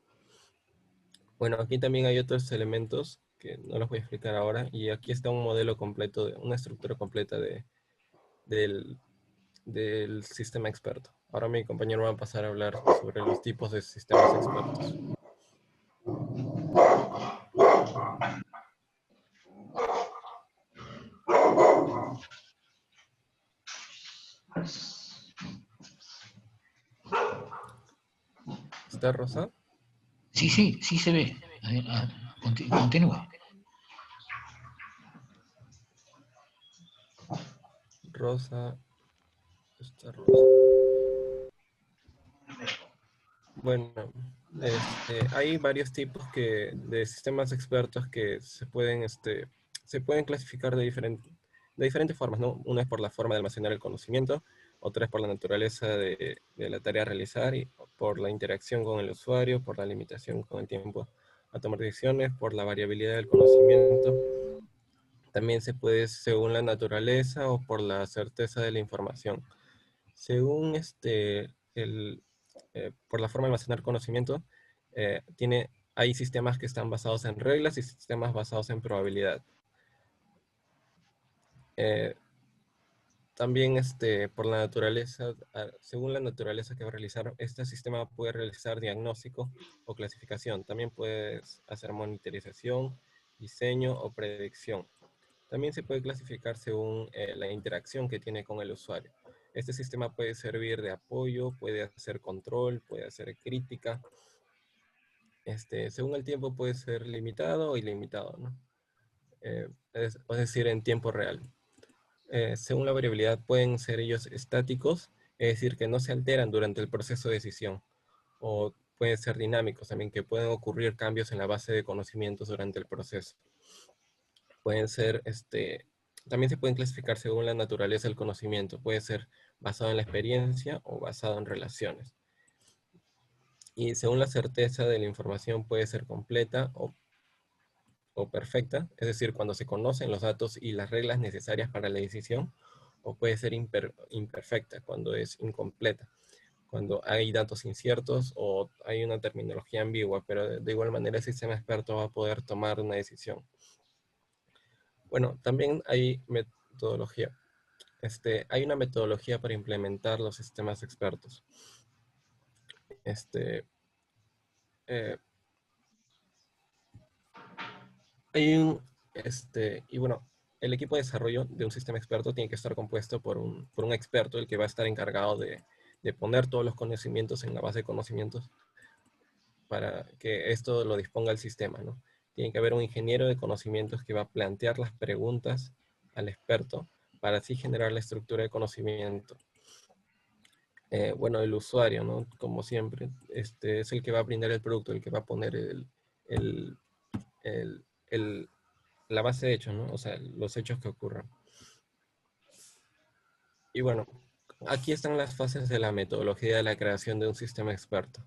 Bueno, aquí también hay otros elementos que no los voy a explicar ahora, y aquí está un modelo completo, una estructura completa del sistema experto. Ahora mi compañero va a pasar a hablar sobre los tipos de sistemas expertos. ¿Está Rosa? Sí se ve. Continúa. rosa. Esta rosa. Bueno, hay varios tipos de sistemas expertos que se pueden clasificar de diferentes formas, ¿no? Una es por la forma de almacenar el conocimiento, otra es por la naturaleza de la tarea a realizar, y por la interacción con el usuario, por la limitación con el tiempo a tomar decisiones, por la variabilidad del conocimiento. También se puede según la naturaleza o por la certeza de la información. Según por la forma de almacenar conocimiento, hay sistemas que están basados en reglas y sistemas basados en probabilidad. También por la naturaleza, según la naturaleza que va a realizar, este sistema puede realizar diagnóstico o clasificación. También puedes hacer monitorización, diseño o predicción. También se puede clasificar según la interacción que tiene con el usuario. Este sistema puede servir de apoyo, puede hacer control, puede hacer crítica. Según el tiempo puede ser limitado o ilimitado, ¿no? Es decir, en tiempo real. Según la variabilidad pueden ser ellos estáticos, es decir, que no se alteran durante el proceso de decisión. O pueden ser dinámicos también, que pueden ocurrir cambios en la base de conocimientos durante el proceso. Pueden ser, también se pueden clasificar según la naturaleza del conocimiento. Puede ser basado en la experiencia o basado en relaciones. Y según la certeza de la información puede ser completa o perfecta, es decir, cuando se conocen los datos y las reglas necesarias para la decisión, o puede ser imperfecta, cuando es incompleta, cuando hay datos inciertos o hay una terminología ambigua, pero de igual manera el sistema experto va a poder tomar una decisión. Bueno, también hay metodología. Hay una metodología para implementar los sistemas expertos. Y bueno, el equipo de desarrollo de un sistema experto tiene que estar compuesto por un experto, el que va a estar encargado de poner todos los conocimientos en la base de conocimientos para que esto lo disponga el sistema, ¿no? Tiene que haber un ingeniero de conocimientos que va a plantear las preguntas al experto para así generar la estructura de conocimiento. Bueno, el usuario, ¿no? Como siempre, es el que va a brindar el producto, el que va a poner la base de hechos, ¿no? O sea, los hechos que ocurran. Y bueno, aquí están las fases de la metodología de la creación de un sistema experto.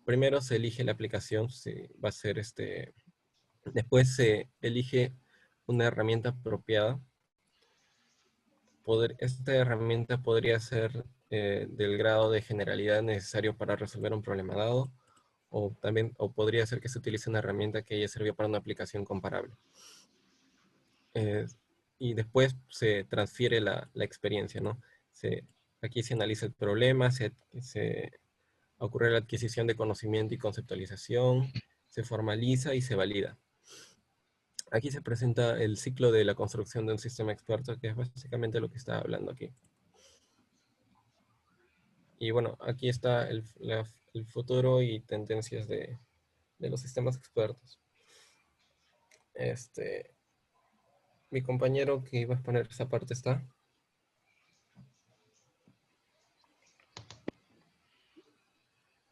Primero se elige la aplicación, si va a ser después se elige una herramienta apropiada. Esta herramienta podría ser del grado de generalidad necesario para resolver un problema dado, o podría ser que se utilice una herramienta que haya servido para una aplicación comparable. Y después se transfiere la experiencia, ¿no? Aquí se analiza el problema, se ocurre la adquisición de conocimiento y conceptualización, se formaliza y se valida. Aquí se presenta el ciclo de la construcción de un sistema experto, que es básicamente lo que está hablando aquí. Y bueno, aquí está el futuro y tendencias de los sistemas expertos. Mi compañero que iba a exponer esa parte está.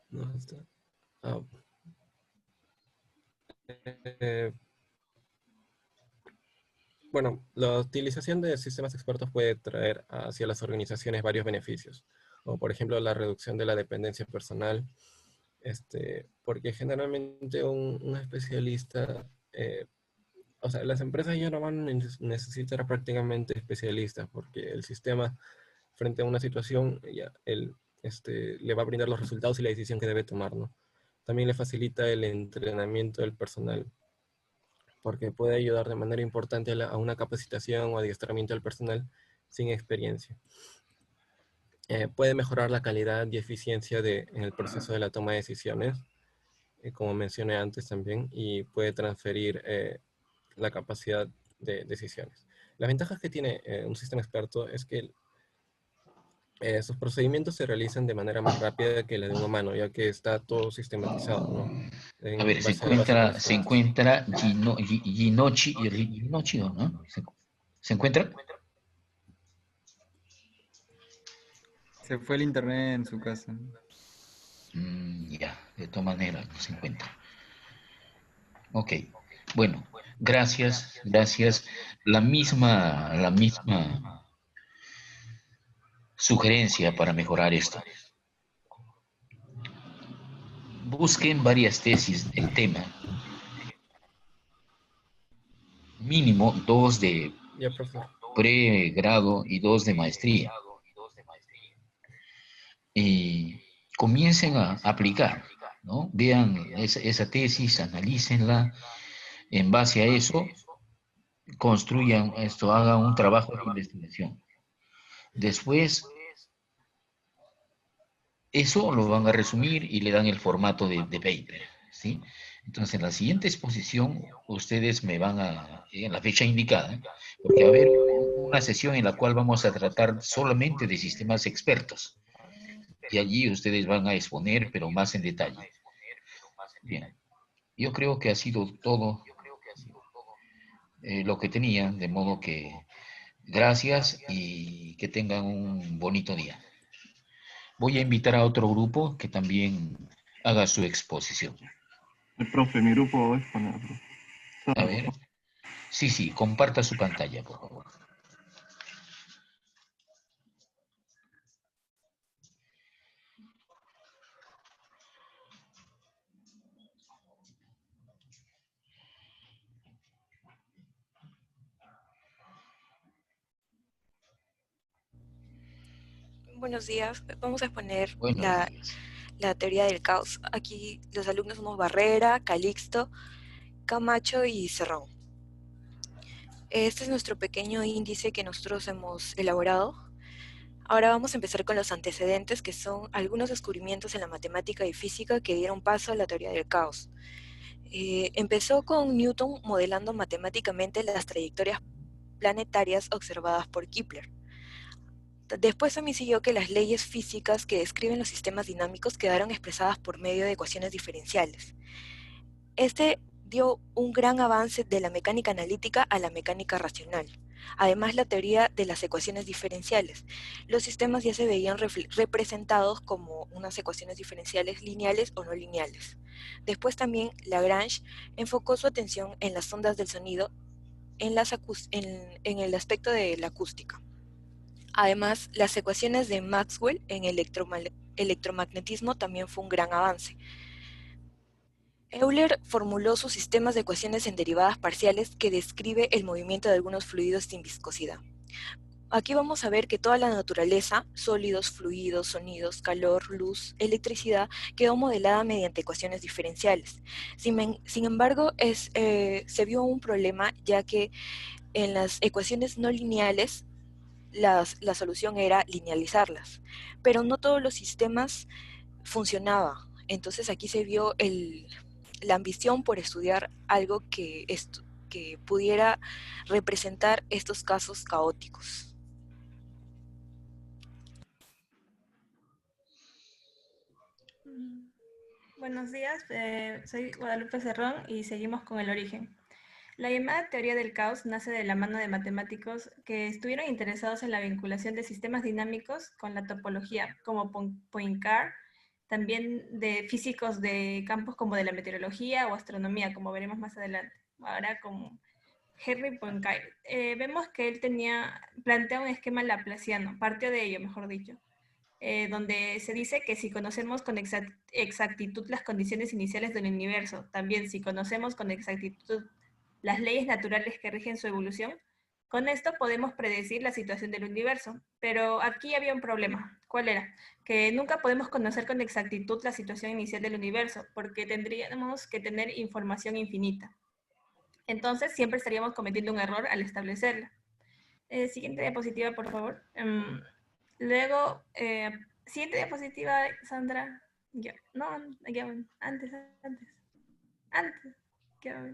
No está. Bueno, la utilización de sistemas expertos puede traer hacia las organizaciones varios beneficios, como por ejemplo la reducción de la dependencia personal, porque generalmente un especialista, o sea, las empresas ya no van a necesitar prácticamente especialistas, porque el sistema, frente a una situación, ya le va a brindar los resultados y la decisión que debe tomar, ¿no? También le facilita el entrenamiento del personal, porque puede ayudar de manera importante a una capacitación o adiestramiento del personal sin experiencia. Puede mejorar la calidad y eficiencia en el proceso de la toma de decisiones, como mencioné antes también, y puede transferir la capacidad de decisiones. Las ventajas que tiene un sistema experto es que sus procedimientos se realizan de manera más rápida que la de un humano, ya que está todo sistematizado, ¿no? A ver, se encuentra Ginochi, ¿no? ¿Se encuentra? Se fue el internet en su casa. Ya, de todas maneras, no se encuentra. Ok, bueno, gracias, gracias. La misma sugerencia para mejorar esto. Busquen varias tesis del tema, mínimo 2 de Ya, profesor. pregrado y 2 de maestría. Y comiencen a aplicar, ¿no? Vean esa tesis, analícenla, en base a eso, construyan esto, hagan un trabajo de investigación. Después, eso lo van a resumir y le dan el formato de paper, ¿sí? Entonces, en la siguiente exposición, ustedes me van en la fecha indicada, porque va a haber una sesión en la cual vamos a tratar solamente de sistemas expertos. Y allí ustedes van a exponer, pero más en detalle. Bien, yo creo que ha sido todo lo que tenía, de modo que gracias y que tengan un bonito día. Voy a invitar a otro grupo que también haga su exposición. Profe, mi grupo es poner. A ver. Sí, comparta su pantalla, por favor. Buenos días, vamos a exponer Buenos días. la teoría del caos. Aquí los alumnos somos Barrera, Calixto, Camacho y Cerrón. Este es nuestro pequeño índice que nosotros hemos elaborado. Ahora vamos a empezar con los antecedentes, que son algunos descubrimientos en la matemática y física que dieron paso a la teoría del caos. Empezó con Newton modelando matemáticamente las trayectorias planetarias observadas por Kepler. Después también siguió que las leyes físicas que describen los sistemas dinámicos quedaron expresadas por medio de ecuaciones diferenciales. Este dio un gran avance de la mecánica analítica a la mecánica racional. Además, la teoría de las ecuaciones diferenciales. Los sistemas ya se veían representados como unas ecuaciones diferenciales lineales o no lineales. Después también Lagrange enfocó su atención en las ondas del sonido en el aspecto de la acústica. Además, las ecuaciones de Maxwell en electromagnetismo también fue un gran avance. Euler formuló sus sistemas de ecuaciones en derivadas parciales que describe el movimiento de algunos fluidos sin viscosidad. Aquí vamos a ver que toda la naturaleza, sólidos, fluidos, sonidos, calor, luz, electricidad, quedó modelada mediante ecuaciones diferenciales. Sin embargo, se vio un problema, ya que en las ecuaciones no lineales la solución era linealizarlas, pero no todos los sistemas funcionaban. Entonces aquí se vio la ambición por estudiar algo que pudiera representar estos casos caóticos. Buenos días, soy Guadalupe Cerrón y seguimos con el origen. La llamada teoría del caos nace de la mano de matemáticos que estuvieron interesados en la vinculación de sistemas dinámicos con la topología, como Poincaré, también de físicos de campos como de la meteorología o astronomía, como veremos más adelante. Ahora con Henry Poincaré. Vemos que él plantea un esquema laplaciano, partió de ello, mejor dicho, donde se dice que si conocemos con exactitud las condiciones iniciales del universo, también si conocemos con exactitud las leyes naturales que rigen su evolución, con esto podemos predecir la situación del universo. Pero aquí había un problema. ¿Cuál era? Que nunca podemos conocer con exactitud la situación inicial del universo, porque tendríamos que tener información infinita. Entonces, siempre estaríamos cometiendo un error al establecerla. Siguiente diapositiva, por favor. Luego, siguiente diapositiva, Sandra. Ya, no, ya, antes.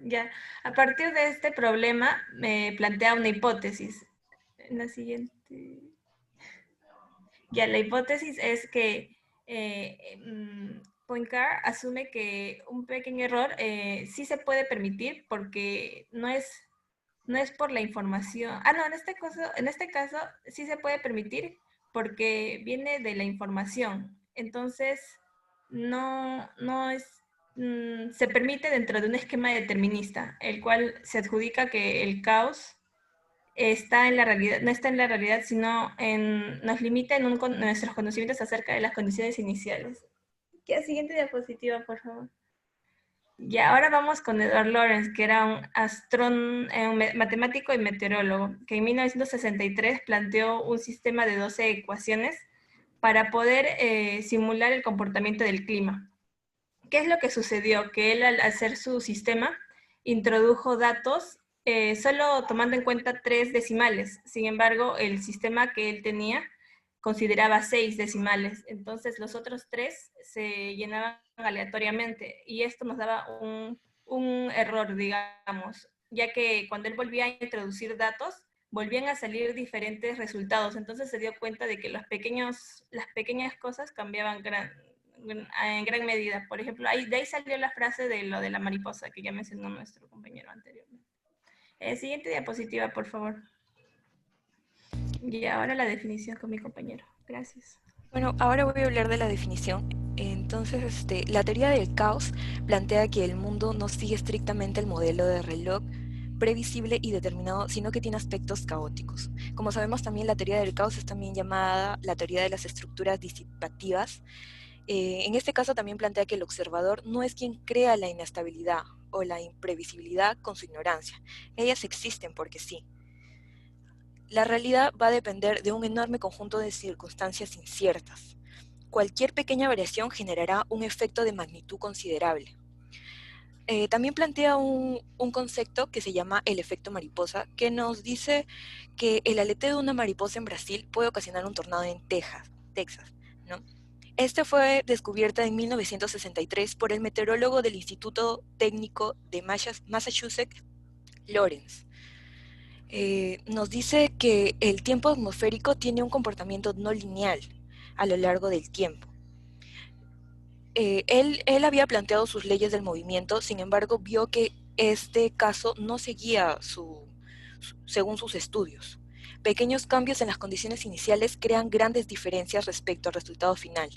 Ya, a partir de este problema me plantea una hipótesis. En la siguiente. Ya, la hipótesis es que Poincaré asume que un pequeño error sí se puede permitir porque no es por la información. En este caso sí se puede permitir porque viene de la información. Entonces, no es, se permite dentro de un esquema determinista, el cual se adjudica que el caos está en la realidad, no está en la realidad, sino nos limita en nuestros conocimientos acerca de las condiciones iniciales. ¿Qué? Siguiente diapositiva, por favor. Y ahora vamos con Edward Lorenz, que era un matemático y meteorólogo, que en 1963 planteó un sistema de 12 ecuaciones para poder simular el comportamiento del clima. ¿Qué es lo que sucedió? Que él, al hacer su sistema, introdujo datos solo tomando en cuenta 3 decimales. Sin embargo, el sistema que él tenía consideraba 6 decimales. Entonces, los otros 3 se llenaban aleatoriamente y esto nos daba un error, digamos, ya que cuando él volvía a introducir datos, volvían a salir diferentes resultados. Entonces se dio cuenta de que las pequeñas cosas cambiaban en gran medida. Por ejemplo, de ahí salió la frase de lo de la mariposa que ya mencionó nuestro compañero anteriormente. Siguiente diapositiva, por favor. Y ahora la definición con mi compañero. Gracias. Bueno, ahora voy a hablar de la definición. Entonces, la teoría del caos plantea que el mundo no sigue estrictamente el modelo de reloj previsible y determinado, sino que tiene aspectos caóticos. Como sabemos, también la teoría del caos es también llamada la teoría de las estructuras disipativas. En este caso también plantea que el observador no es quien crea la inestabilidad o la imprevisibilidad con su ignorancia. Ellas existen porque sí. La realidad va a depender de un enorme conjunto de circunstancias inciertas. Cualquier pequeña variación generará un efecto de magnitud considerable. También plantea un concepto que se llama el efecto mariposa, que nos dice que el aleteo de una mariposa en Brasil puede ocasionar un tornado en Texas, ¿no? Este fue descubierta en 1963 por el meteorólogo del Instituto Técnico de Massachusetts, Lorenz. Nos dice que el tiempo atmosférico tiene un comportamiento no lineal a lo largo del tiempo. Él había planteado sus leyes del movimiento, sin embargo vio que este caso no seguía según sus estudios. Pequeños cambios en las condiciones iniciales crean grandes diferencias respecto al resultado final.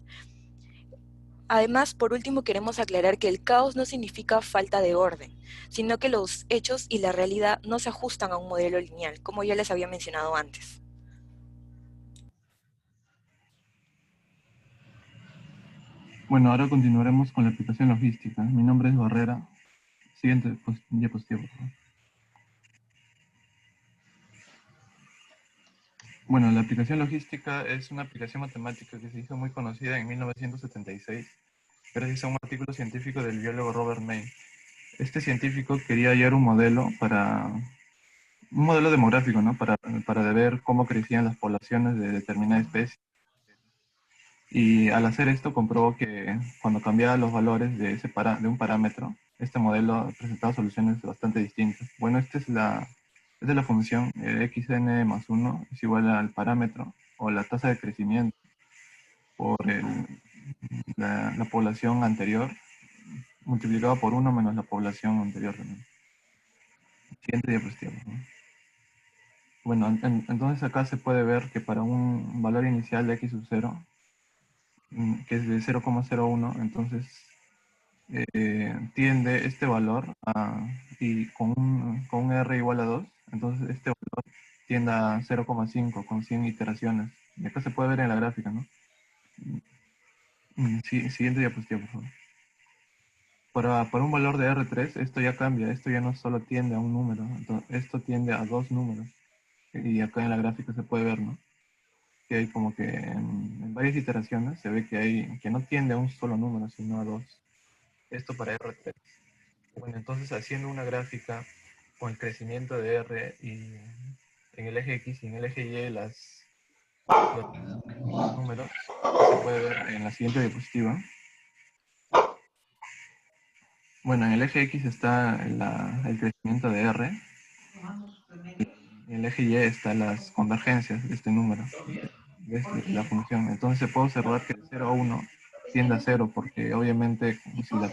Además, por último, queremos aclarar que el caos no significa falta de orden, sino que los hechos y la realidad no se ajustan a un modelo lineal, como ya les había mencionado antes. Bueno, ahora continuaremos con la aplicación logística. Mi nombre es Barrera. Siguiente diapositiva, por favor. Bueno, la aplicación logística es una aplicación matemática que se hizo muy conocida en 1976 gracias a un artículo científico del biólogo Robert May. Este científico quería hallar un modelo demográfico, ¿no? Para ver cómo crecían las poblaciones de determinada especie. Y al hacer esto comprobó que cuando cambiaba los valores de un parámetro, este modelo presentaba soluciones bastante distintas. Bueno, esta es la función xn más 1 es igual al parámetro o la tasa de crecimiento por la población anterior multiplicado por 1 menos la población anterior. Siguiente diapositiva. Bueno, entonces acá se puede ver que para un valor inicial de x sub 0, que es de 0,01, entonces tiende este valor y con un R igual a 2, entonces este valor tiende a 0,5 con 100 iteraciones. Y acá se puede ver en la gráfica, ¿no? Siguiente diapositiva, por favor. Para un valor de R3, esto ya cambia, esto ya no solo tiende a un número, entonces, esto tiende a 2 números. Y acá en la gráfica se puede ver, ¿no? Que hay como que en varias iteraciones se ve que no tiende a un solo número, sino a 2. Esto para R3. Bueno, entonces haciendo una gráfica con el crecimiento de R y en el eje X y en el eje Y los números, se puede ver en la siguiente diapositiva. Bueno, en el eje X está el crecimiento de R y en el eje Y están las convergencias de este número, de la función. Entonces se puede observar que de 0 a 1 tiende a 0 porque obviamente si la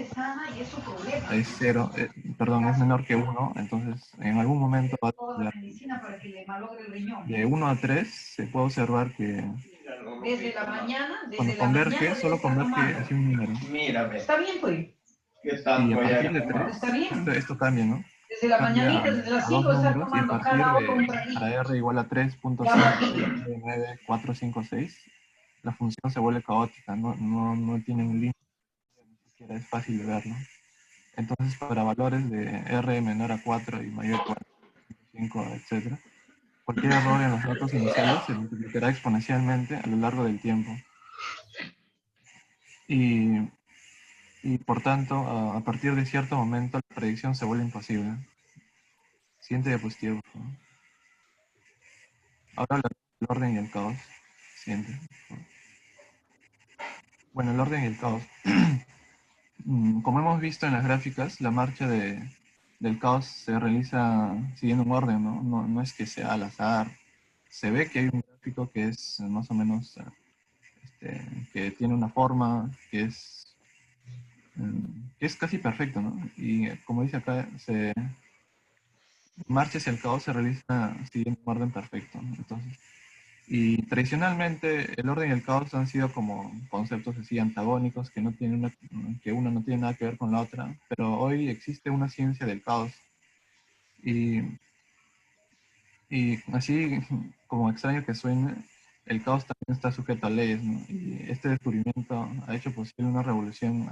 es 0, es menor que 1, entonces en algún momento va a cambiar. De 1 a 3 se puede observar que Desde la mañana, Cuando converge, solo converge hacia un número. Mírame. Está bien, pues. Y a partir de 3, esto cambia, ¿no? Desde la Cambia mañanita, desde las a dos 5 está números y a tomando partir cada de hora un traguito. para r igual a 3.5999456, la función se vuelve caótica, no tiene un límite, ni siquiera es fácil de verlo. Entonces, para valores de r menor a 4 y mayor a 4, 5, etc., cualquier error en los datos iniciales se multiplicará exponencialmente a lo largo del tiempo. Y por tanto, a partir de cierto momento, la predicción se vuelve imposible. Siguiente diapositiva, por favor. Ahora el orden y el caos. Siguiente, por favor. Bueno, el orden y el caos. Como hemos visto en las gráficas, la marcha del caos se realiza siguiendo un orden, ¿no? No es que sea al azar. Se ve que hay un gráfico que es más o menos, que tiene una forma que es casi perfecto, ¿no? Y como dice acá, marcha hacia el caos se realiza siguiendo un orden perfecto, ¿no? Entonces, y tradicionalmente el orden y el caos han sido como conceptos así antagónicos que una no tiene nada que ver con la otra, pero hoy existe una ciencia del caos. Y así como extraño que suene, el caos también está sujeto a leyes, ¿no? Y este descubrimiento ha hecho posible una revolución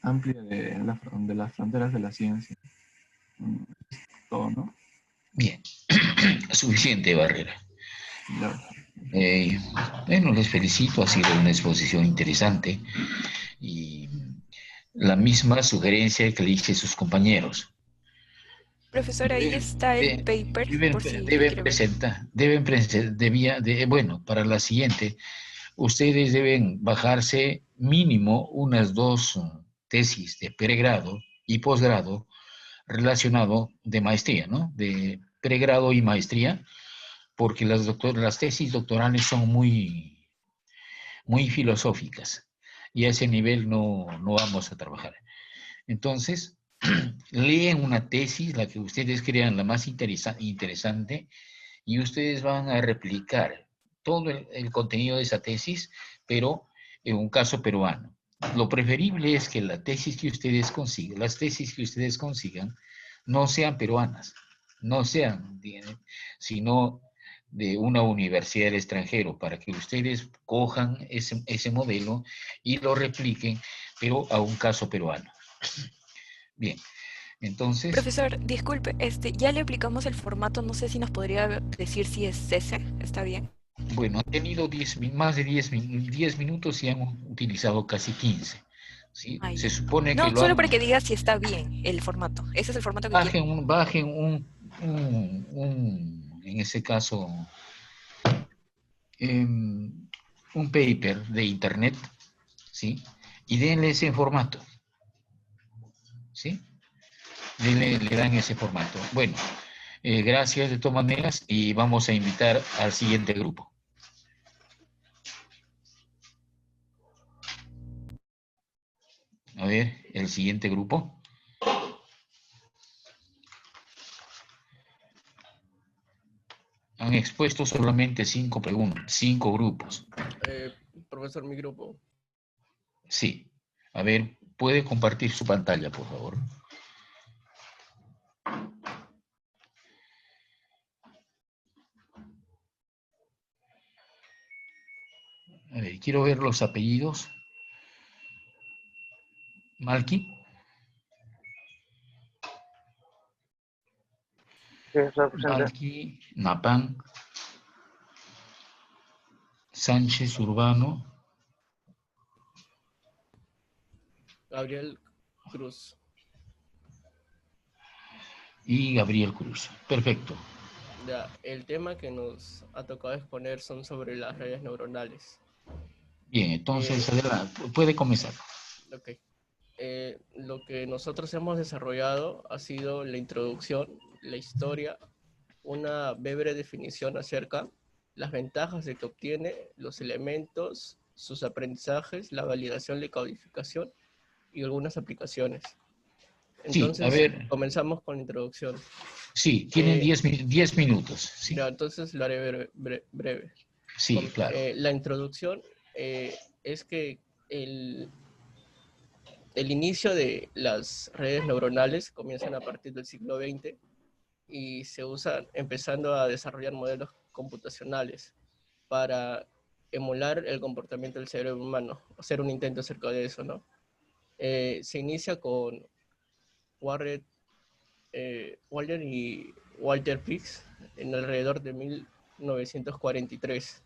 amplia de las fronteras de la ciencia. Es todo, ¿no? Bien, suficiente, Barrera. Bueno, les felicito, ha sido una exposición interesante y la misma sugerencia que le hice a sus compañeros. Profesor, ahí está el paper, por si lo quiere ver. Bueno, para la siguiente, ustedes deben bajarse mínimo unas 2 tesis de pregrado y posgrado relacionado de maestría, ¿no? De pregrado y maestría, porque las tesis doctorales son muy filosóficas y a ese nivel no vamos a trabajar. Entonces, leen una tesis, la que ustedes crean la más interesante, y ustedes van a replicar todo el contenido de esa tesis, pero en un caso peruano. Lo preferible es que las tesis que ustedes consigan no sean peruanas, no sean, sino de una universidad del extranjero, para que ustedes cojan ese modelo y lo repliquen, pero a un caso peruano. Bien, entonces... Profesor, disculpe, ya le aplicamos el formato, no sé si nos podría decir si es ese, ¿está bien? Bueno, han tenido más de 10 minutos y han utilizado casi 15. ¿Sí? Se supone no, que solo para que diga si está bien el formato. Ese es el formato que bajen en ese caso, un paper de internet, ¿sí? Y denle ese formato, ¿sí? Le dan ese formato. Bueno, gracias de todas maneras y vamos a invitar al siguiente grupo. A ver, el siguiente grupo. Han expuesto solamente 5 preguntas, 5 grupos. Profesor, mi grupo. Sí. A ver, ¿puede compartir su pantalla, por favor? A ver, quiero ver los apellidos. Malki. Malki, Napan, Sánchez Urbano. Gabriel Cruz. Y Gabriel Cruz. Perfecto. Ya, el tema que nos ha tocado exponer son sobre las redes neuronales. Bien, entonces adelante, puede comenzar. Ok. Lo que nosotros hemos desarrollado ha sido la introducción, la historia, una breve definición acerca las ventajas de que obtiene, los elementos, sus aprendizajes, la validación, la codificación y algunas aplicaciones. Entonces, sí, a ver. Comenzamos con la introducción. Sí, tienen 10 minutos. Sí. Ya, entonces lo haré breve. Sí, claro. La introducción es que el inicio de las redes neuronales comienzan a partir del siglo XX y se usan empezando a desarrollar modelos computacionales para emular el comportamiento del cerebro humano, hacer un intento acerca de eso, ¿no? Se inicia con Warren y Walter Pitts en alrededor de 1943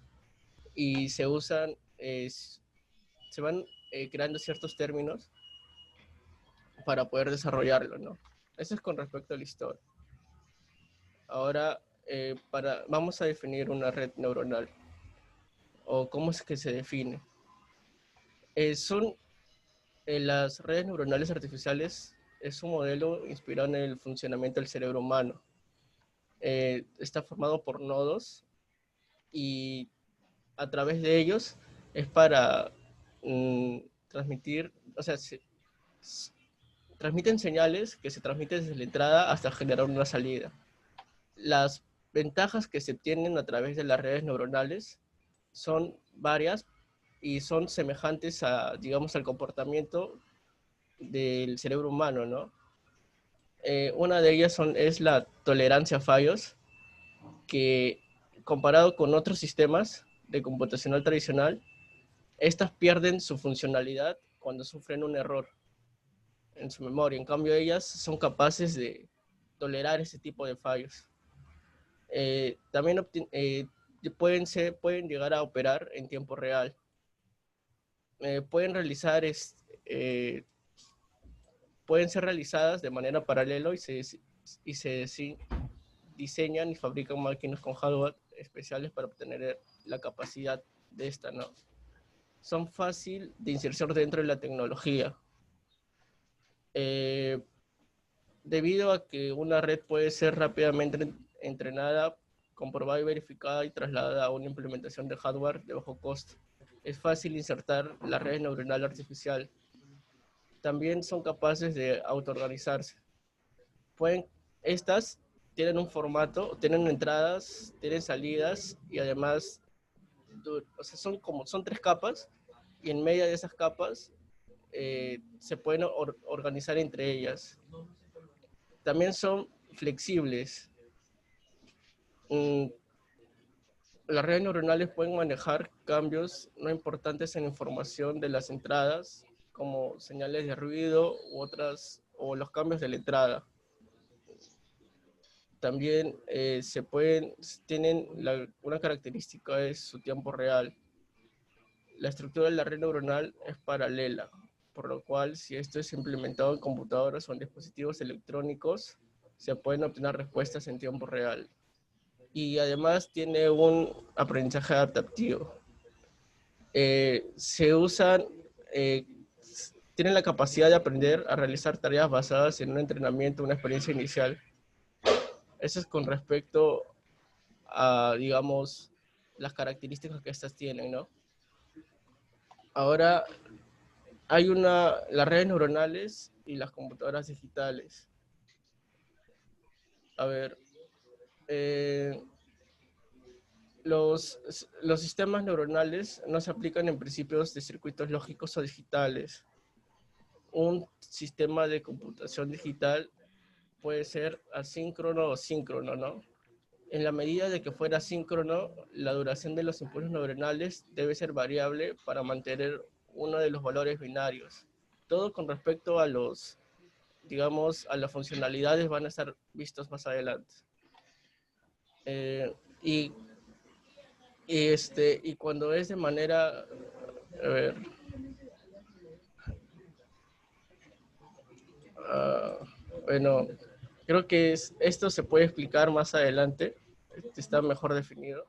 y se usan, se van creando ciertos términos para poder desarrollarlo, ¿no? Eso es con respecto a la historia. Ahora vamos a definir una red neuronal o cómo es que se define. Las redes neuronales artificiales es un modelo inspirado en el funcionamiento del cerebro humano. Está formado por nodos y a través de ellos es para transmitir, o sea, transmiten señales que se transmiten desde la entrada hasta generar una salida. Las ventajas que se obtienen a través de las redes neuronales son varias y son semejantes a, digamos, al comportamiento del cerebro humano, ¿no? Una de ellas es la tolerancia a fallos, que comparado con otros sistemas de computacional tradicional, estas pierden su funcionalidad cuando sufren un error en su memoria. En cambio, ellas son capaces de tolerar ese tipo de fallos. También pueden llegar a operar en tiempo real. Pueden ser realizadas de manera paralela y se diseñan y fabrican máquinas con hardware especiales para obtener la capacidad de esta, ¿no? Son fácil de inserción dentro de la tecnología. Debido a que una red puede ser rápidamente entrenada, comprobada y verificada y trasladada a una implementación de hardware de bajo costo, es fácil insertar la red neuronal artificial. También son capaces de autoorganizarse. Estas tienen un formato, tienen entradas, tienen salidas y además, o sea, son 3 capas y en medio de esas capas se pueden organizar entre ellas. También son flexibles. Las redes neuronales pueden manejar cambios no importantes en información de las entradas, como señales de ruido o los cambios de la entrada. También tienen una característica es su tiempo real. La estructura de la red neuronal es paralela, por lo cual si esto es implementado en computadoras o en dispositivos electrónicos, se pueden obtener respuestas en tiempo real. Y además tiene un aprendizaje adaptativo. Tienen la capacidad de aprender a realizar tareas basadas en un entrenamiento, una experiencia inicial. Eso es con respecto a, digamos, las características que estas tienen, ¿no? Ahora, hay las redes neuronales y las computadoras digitales. A ver, los sistemas neuronales no se aplican en principios de circuitos lógicos o digitales. Un sistema de computación digital puede ser asíncrono o síncrono, ¿no? En la medida de que fuera síncrono, la duración de los impulsos neuronales debe ser variable para mantener uno de los valores binarios. Todo con respecto a a las funcionalidades van a estar vistos más adelante. Y cuando es de manera, a ver, bueno, creo que esto se puede explicar más adelante, está mejor definido,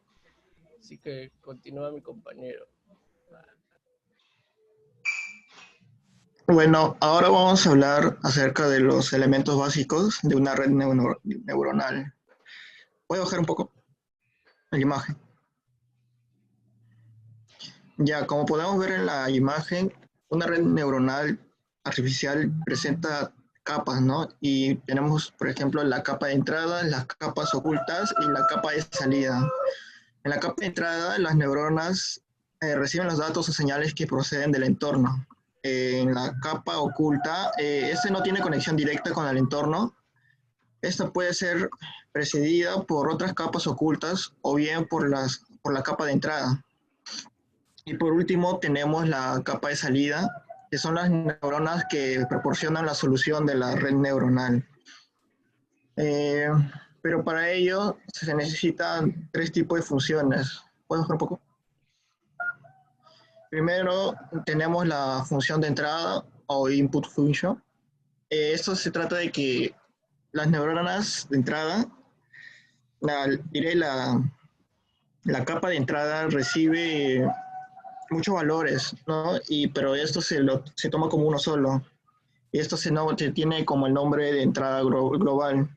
así que continúa mi compañero. Bueno, ahora vamos a hablar acerca de los elementos básicos de una red neuronal. Voy a bajar un poco la imagen. Ya, como podemos ver en la imagen, una red neuronal artificial presenta capas, ¿no? Y tenemos, por ejemplo, la capa de entrada, las capas ocultas y la capa de salida. En la capa de entrada, las neuronas reciben los datos o señales que proceden del entorno. En la capa oculta, este no tiene conexión directa con el entorno. Esta puede ser precedida por otras capas ocultas o bien por la capa de entrada. Y por último tenemos la capa de salida, que son las neuronas que proporcionan la solución de la red neuronal. Pero para ello se necesitan 3 tipos de funciones. ¿Puedo bajar un poco? Primero tenemos la función de entrada o input function. Esto se trata de que las neuronas de entrada, la capa de entrada recibe muchos valores, ¿no? Pero esto se toma como uno solo. Y esto se tiene como el nombre de entrada global.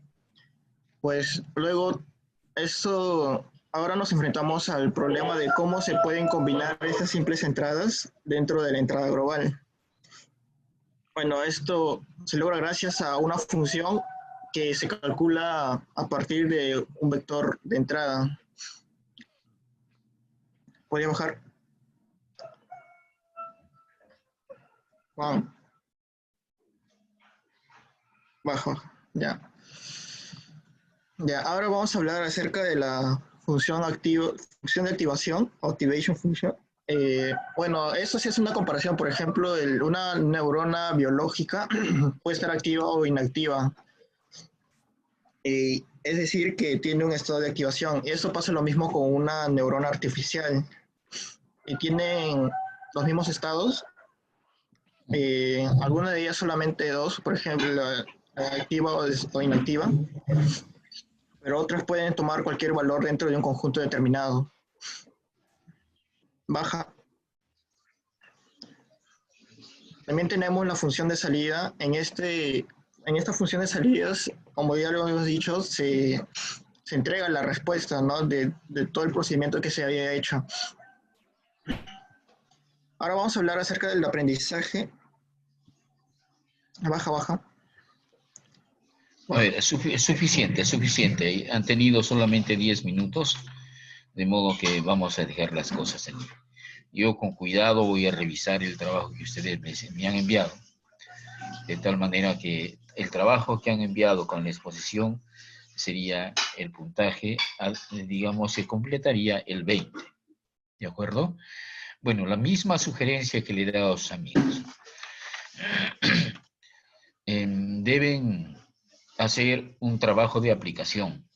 Pues luego, ahora nos enfrentamos al problema de cómo se pueden combinar estas simples entradas dentro de la entrada global. Bueno, esto se logra gracias a una función que se calcula a partir de un vector de entrada. ¿Podría bajar? Wow. Bajo, ya. Ya, ahora vamos a hablar acerca de la función de activación, activation function. Bueno, eso sí es una comparación. Por ejemplo, una neurona biológica puede estar activa o inactiva. Es decir, que tiene un estado de activación. Y eso pasa lo mismo con una neurona artificial. Y tienen los mismos estados. Algunas de ellas solamente 2, por ejemplo, activa o inactiva. Pero otras pueden tomar cualquier valor dentro de un conjunto determinado. Baja. También tenemos la función de salida. En esta función de salidas, como ya lo hemos dicho, se entrega la respuesta, ¿no? de todo el procedimiento que se había hecho. Ahora vamos a hablar acerca del aprendizaje. Baja. A ver, es suficiente. Han tenido solamente 10 minutos, de modo que vamos a dejar las cosas aquí. Yo con cuidado voy a revisar el trabajo que ustedes me han enviado, de tal manera que el trabajo que han enviado con la exposición sería el puntaje, digamos, se completaría el 20, ¿de acuerdo? Bueno, la misma sugerencia que le he dado a sus amigos. Deben hacer un trabajo de aplicación,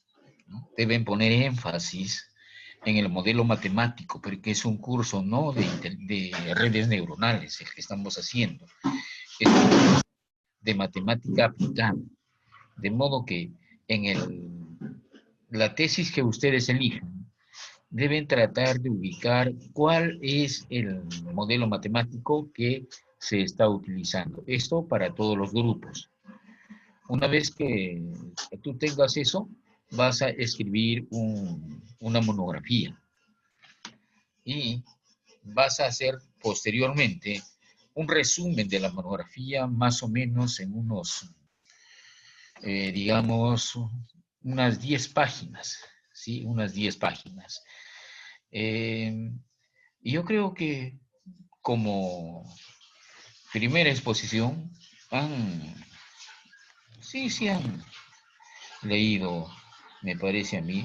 ¿no? Deben poner énfasis en el modelo matemático, porque es un curso no de redes neuronales el que estamos haciendo, es de matemática aplicada, de modo que en la tesis que ustedes elijan deben tratar de ubicar cuál es el modelo matemático que se está utilizando. Esto para todos los grupos. Una vez que tú tengas eso, vas a escribir una monografía y vas a hacer posteriormente un resumen de la monografía más o menos en unos, digamos, unas 10 páginas, ¿sí? Unas 10 páginas. Y yo creo que como primera exposición sí han leído, me parece a mí.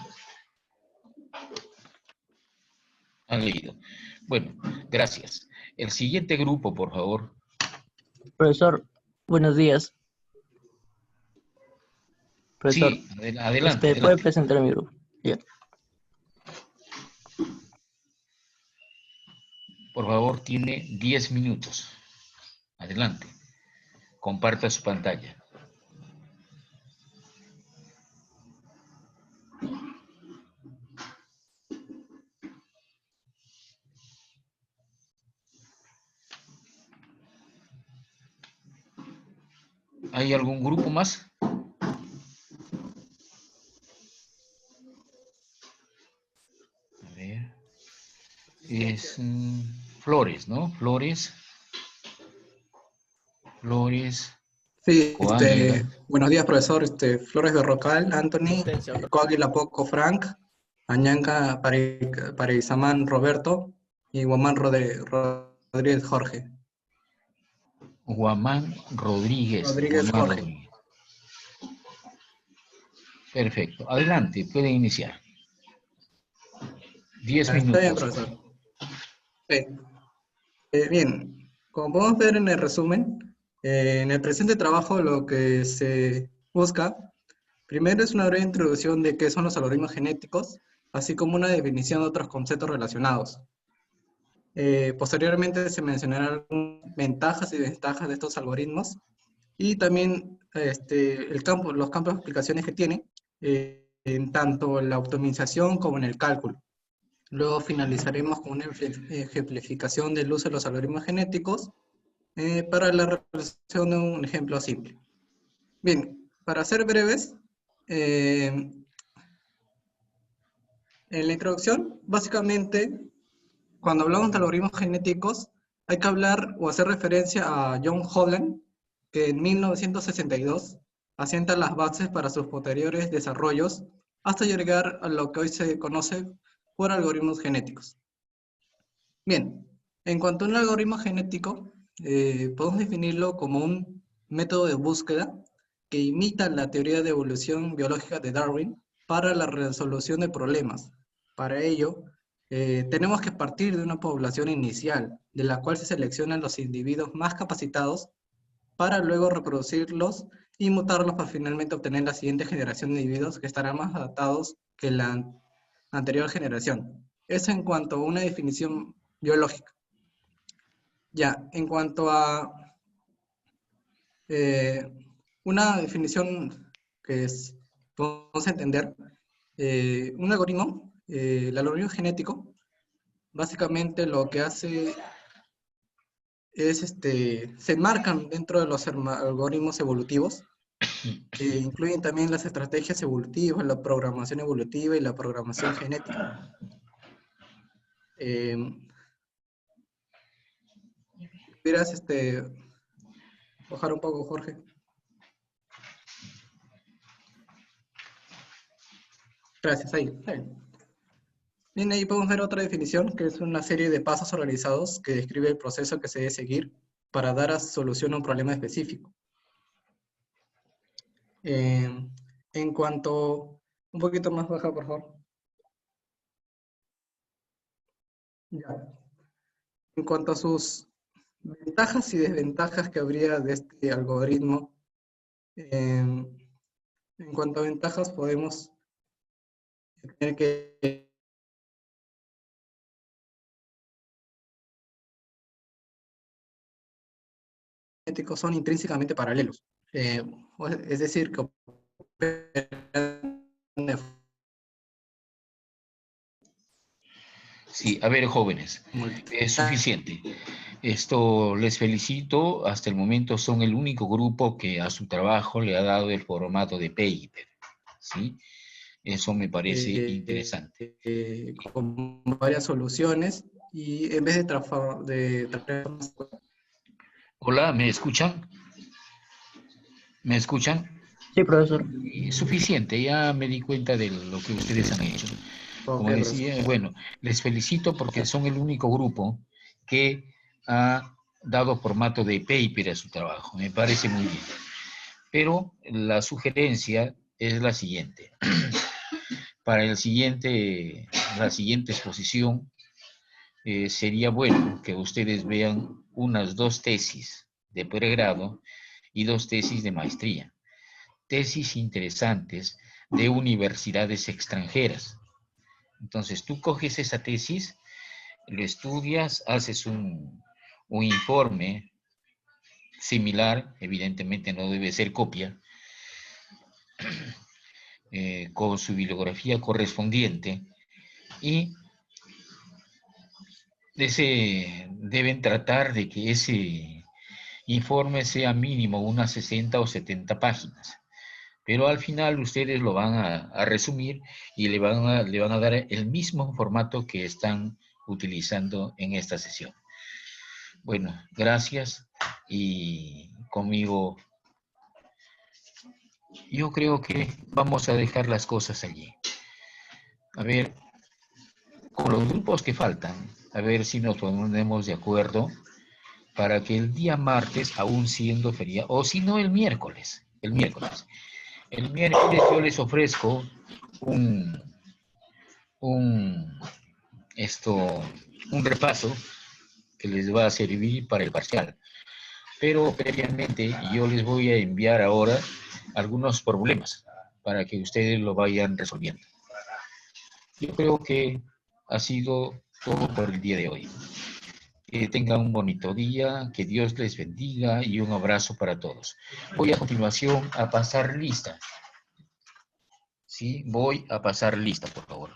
Han leído. Bueno, gracias. El siguiente grupo, por favor. Profesor, buenos días. Profesor, sí, adelante. ¿puede presentar a mi grupo? Ya. Por favor, tiene 10 minutos. Adelante. Comparta su pantalla. ¿Hay algún grupo más? A ver. Es Flores, ¿no? Flores. Sí, buenos días, profesor. Flores Berrocal, Anthony, Coaguila Poco, Frank, Añanca Pareisamán Roberto y Guamán Rodríguez Jorge. Guamán Rodríguez. Rodríguez Guamán Jorge. Rodríguez. Perfecto. Adelante, puede iniciar. 10 Está bien, minutos. profesor. Bien, como podemos ver en el resumen, en el presente trabajo lo que se busca, primero es una breve introducción de qué son los algoritmos genéticos, así como una definición de otros conceptos relacionados. Posteriormente se mencionarán algunas ventajas y desventajas de estos algoritmos y también los campos de aplicaciones que tiene, en tanto en la optimización como en el cálculo. Luego finalizaremos con una ejemplificación del uso de los algoritmos genéticos para la resolución de un ejemplo simple. Bien, para ser breves, en la introducción, básicamente, cuando hablamos de algoritmos genéticos, hay que hablar o hacer referencia a John Holland, que en 1962 asienta las bases para sus posteriores desarrollos hasta llegar a lo que hoy se conoce por algoritmos genéticos. Bien, en cuanto a un algoritmo genético, podemos definirlo como un método de búsqueda que imita la teoría de evolución biológica de Darwin para la resolución de problemas. Para ello, tenemos que partir de una población inicial, de la cual se seleccionan los individuos más capacitados para luego reproducirlos y mutarlos para finalmente obtener la siguiente generación de individuos que estarán más adaptados que la anterior generación. Eso en cuanto a una definición biológica. Ya, en cuanto a una definición que podemos entender, un algoritmo, el algoritmo genético, básicamente lo que hace es, se enmarcan dentro de los algoritmos evolutivos, que incluyen también las estrategias evolutivas, la programación evolutiva y la programación genética. ¿Pudieras bajar un poco, Jorge? Gracias, ahí. Bien, ahí podemos ver otra definición, que es una serie de pasos organizados que describe el proceso que se debe seguir para dar solución a un problema específico. En cuanto... Un poquito más baja, por favor. Ya. En cuanto a sus ventajas y desventajas que habría de este algoritmo, en cuanto a ventajas podemos tener que son intrínsecamente paralelos. Es decir, que sí, a ver, jóvenes, es suficiente. Esto les felicito. Hasta el momento son el único grupo que a su trabajo le ha dado el formato de paper. ¿Sí? Eso me parece interesante. Con varias soluciones y en vez de Hola, ¿me escuchan? ¿Me escuchan? Sí, profesor. Suficiente, ya me di cuenta de lo que ustedes han hecho. Como decía, bueno, les felicito porque son el único grupo que ha dado formato de paper a su trabajo. Me parece muy bien. Pero la sugerencia es la siguiente. Para la siguiente exposición, sería bueno que ustedes vean unas 2 tesis de pregrado y 2 tesis de maestría. Tesis interesantes de universidades extranjeras. Entonces, tú coges esa tesis, lo estudias, haces un informe similar, evidentemente no debe ser copia, con su bibliografía correspondiente, y deben tratar de que ese informe sea mínimo unas 60 o 70 páginas. Pero al final ustedes lo van a resumir y le van a dar el mismo formato que están utilizando en esta sesión. Bueno, gracias. Y conmigo, yo creo que vamos a dejar las cosas allí. A ver, con los grupos que faltan, a ver si nos ponemos de acuerdo para que el día martes, aún siendo feriado, o si no el miércoles, el miércoles yo les ofrezco un, un, un repaso que les va a servir para el parcial. Pero previamente yo les voy a enviar ahora algunos problemas para que ustedes lo vayan resolviendo. Yo creo que ha sido todo por el día de hoy. Que tengan un bonito día, que Dios les bendiga y un abrazo para todos. Voy a continuación a pasar lista. Sí, voy a pasar lista, por favor.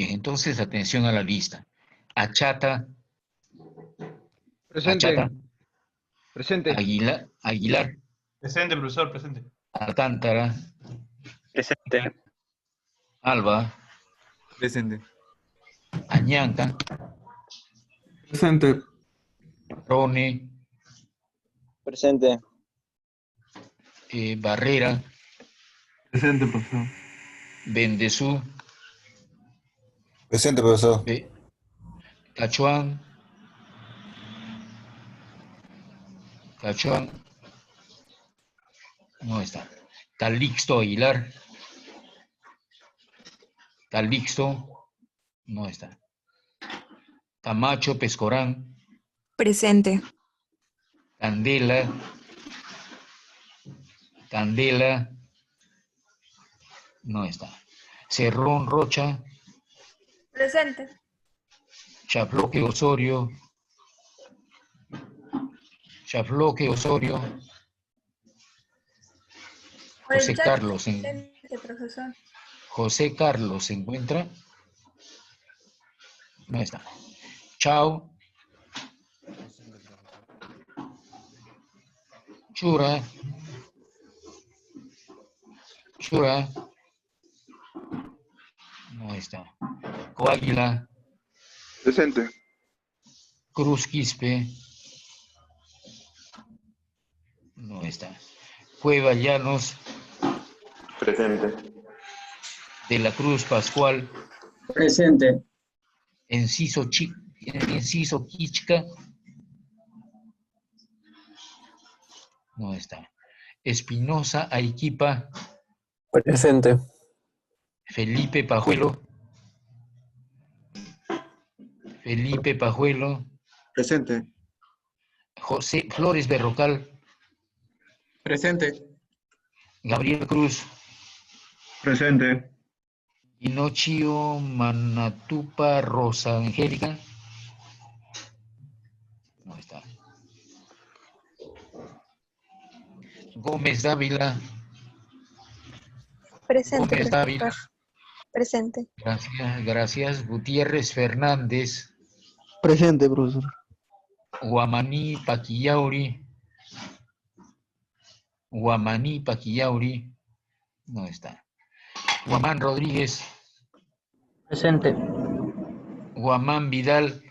Bien, entonces atención a la lista. Achata. Presente. Achata. Presente. Aguilar. Presente, profesor, presente. Alcántara. Presente. Alba. Presente. Añanca. Presente. Rone. Presente. Barrera. Presente, profesor. Bendezú. Presente, profesor. Cachuán. Cachuán. No está. Calixto Aguilar. Calixto. No está. Camacho Pescorán. Presente. Candela. Candela. No está. Cerrón Rocha. Presente. Chafloque Osorio. Chafloque Osorio. Por el José chat, Carlos. presente, profesor. José Carlos se encuentra. No está. Chao. Chura. Chura. No está. Coáguila. Presente. Cruz Quispe. No está. Cueva Llanos. Presente. De la Cruz Pascual. Presente. Enciso Quichca. No está. Espinosa Aiquipa. Presente. Felipe Pajuelo. Felipe Pajuelo. Presente. José Flores Berrocal. Presente. Gabriel Cruz. Presente. Inochio Manatupa Rosa Angélica. No está. Gómez Dávila. Presente, Gómez Dávila. profesor. Presente. Gracias, gracias. Gutiérrez Fernández. Presente, profesor. Guamaní Paquillauri. Guamaní Paquillauri. No está. Guamán Rodríguez. Presente. Guamán Vidal.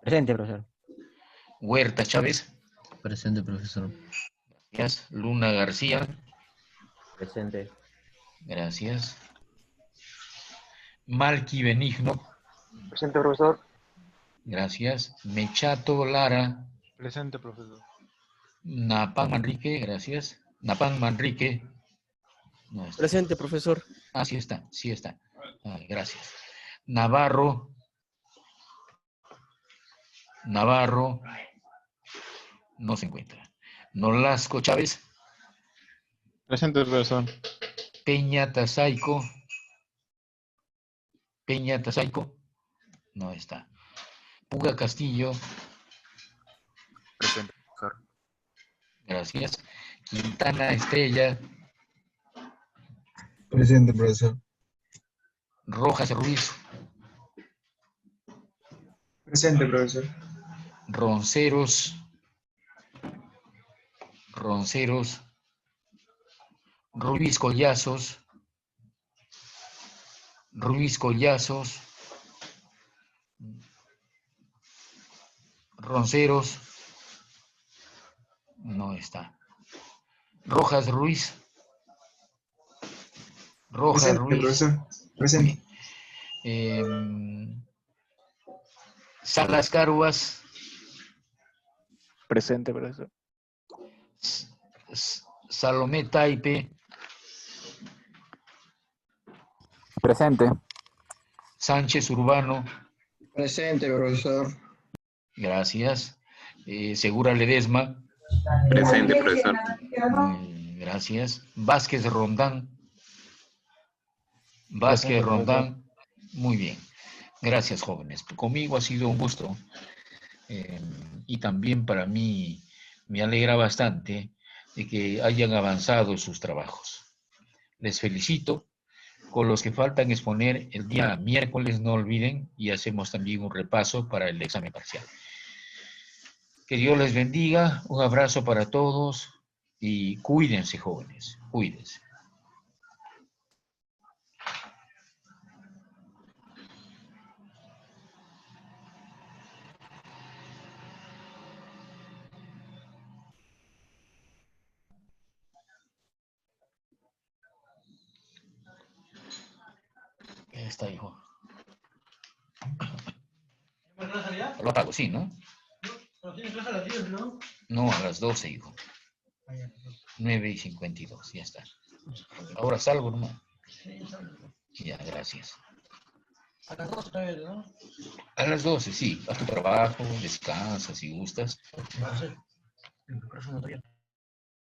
Presente, profesor. Huerta Chávez. Presente, profesor. Gracias. Luna García. Presente. Gracias. Malqui Benigno. Presente, profesor. Gracias. Mechato Lara. Presente, profesor. Napan Manrique, gracias. Napan Manrique. No está. Presente, profesor. Ah, sí está, sí está. Ah, gracias. Navarro. Navarro. No se encuentra. Nolasco Chávez. Presente, profesor. Peña Tazaico. Peña Tazaico. No está. Puga Castillo. Presente, profesor. Gracias. Quintana Estrella. Presente, profesor. Rojas Ruiz. Presente, profesor. Ronceros. Ronceros. Ruiz Collazos. Ruiz Collazos. Ronceros. No está. Rojas Ruiz. Rojas Presente, Ruiz. profesor. Presente. Salas Caruas. Presente, profesor. Salomé Taipe. Presente. Sánchez Urbano. Presente, profesor. Gracias. Segura Ledesma. Presente, profesor. Gracias. Vázquez Rondán. Vázquez Rondán. Muy bien. Gracias, jóvenes. Conmigo ha sido un gusto. Y también para mí me alegra bastante de que hayan avanzado sus trabajos. Les felicito. Con los que faltan exponer el día miércoles, no olviden, y hacemos también un repaso para el examen parcial. Que Dios les bendiga, un abrazo para todos y cuídense, jóvenes, cuídense. Está, hijo. Lo apago, sí, ¿no? Pero tienes clase a las 10, ¿no? No, a las 12, hijo. 9:52, ya está. Ahora salgo, ¿no? Sí, salgo. Ya, gracias. A las 2 otra vez, ¿no? A las 12, sí. Haz tu trabajo, descansa si gustas. Va a ser. En tu caso no todavía.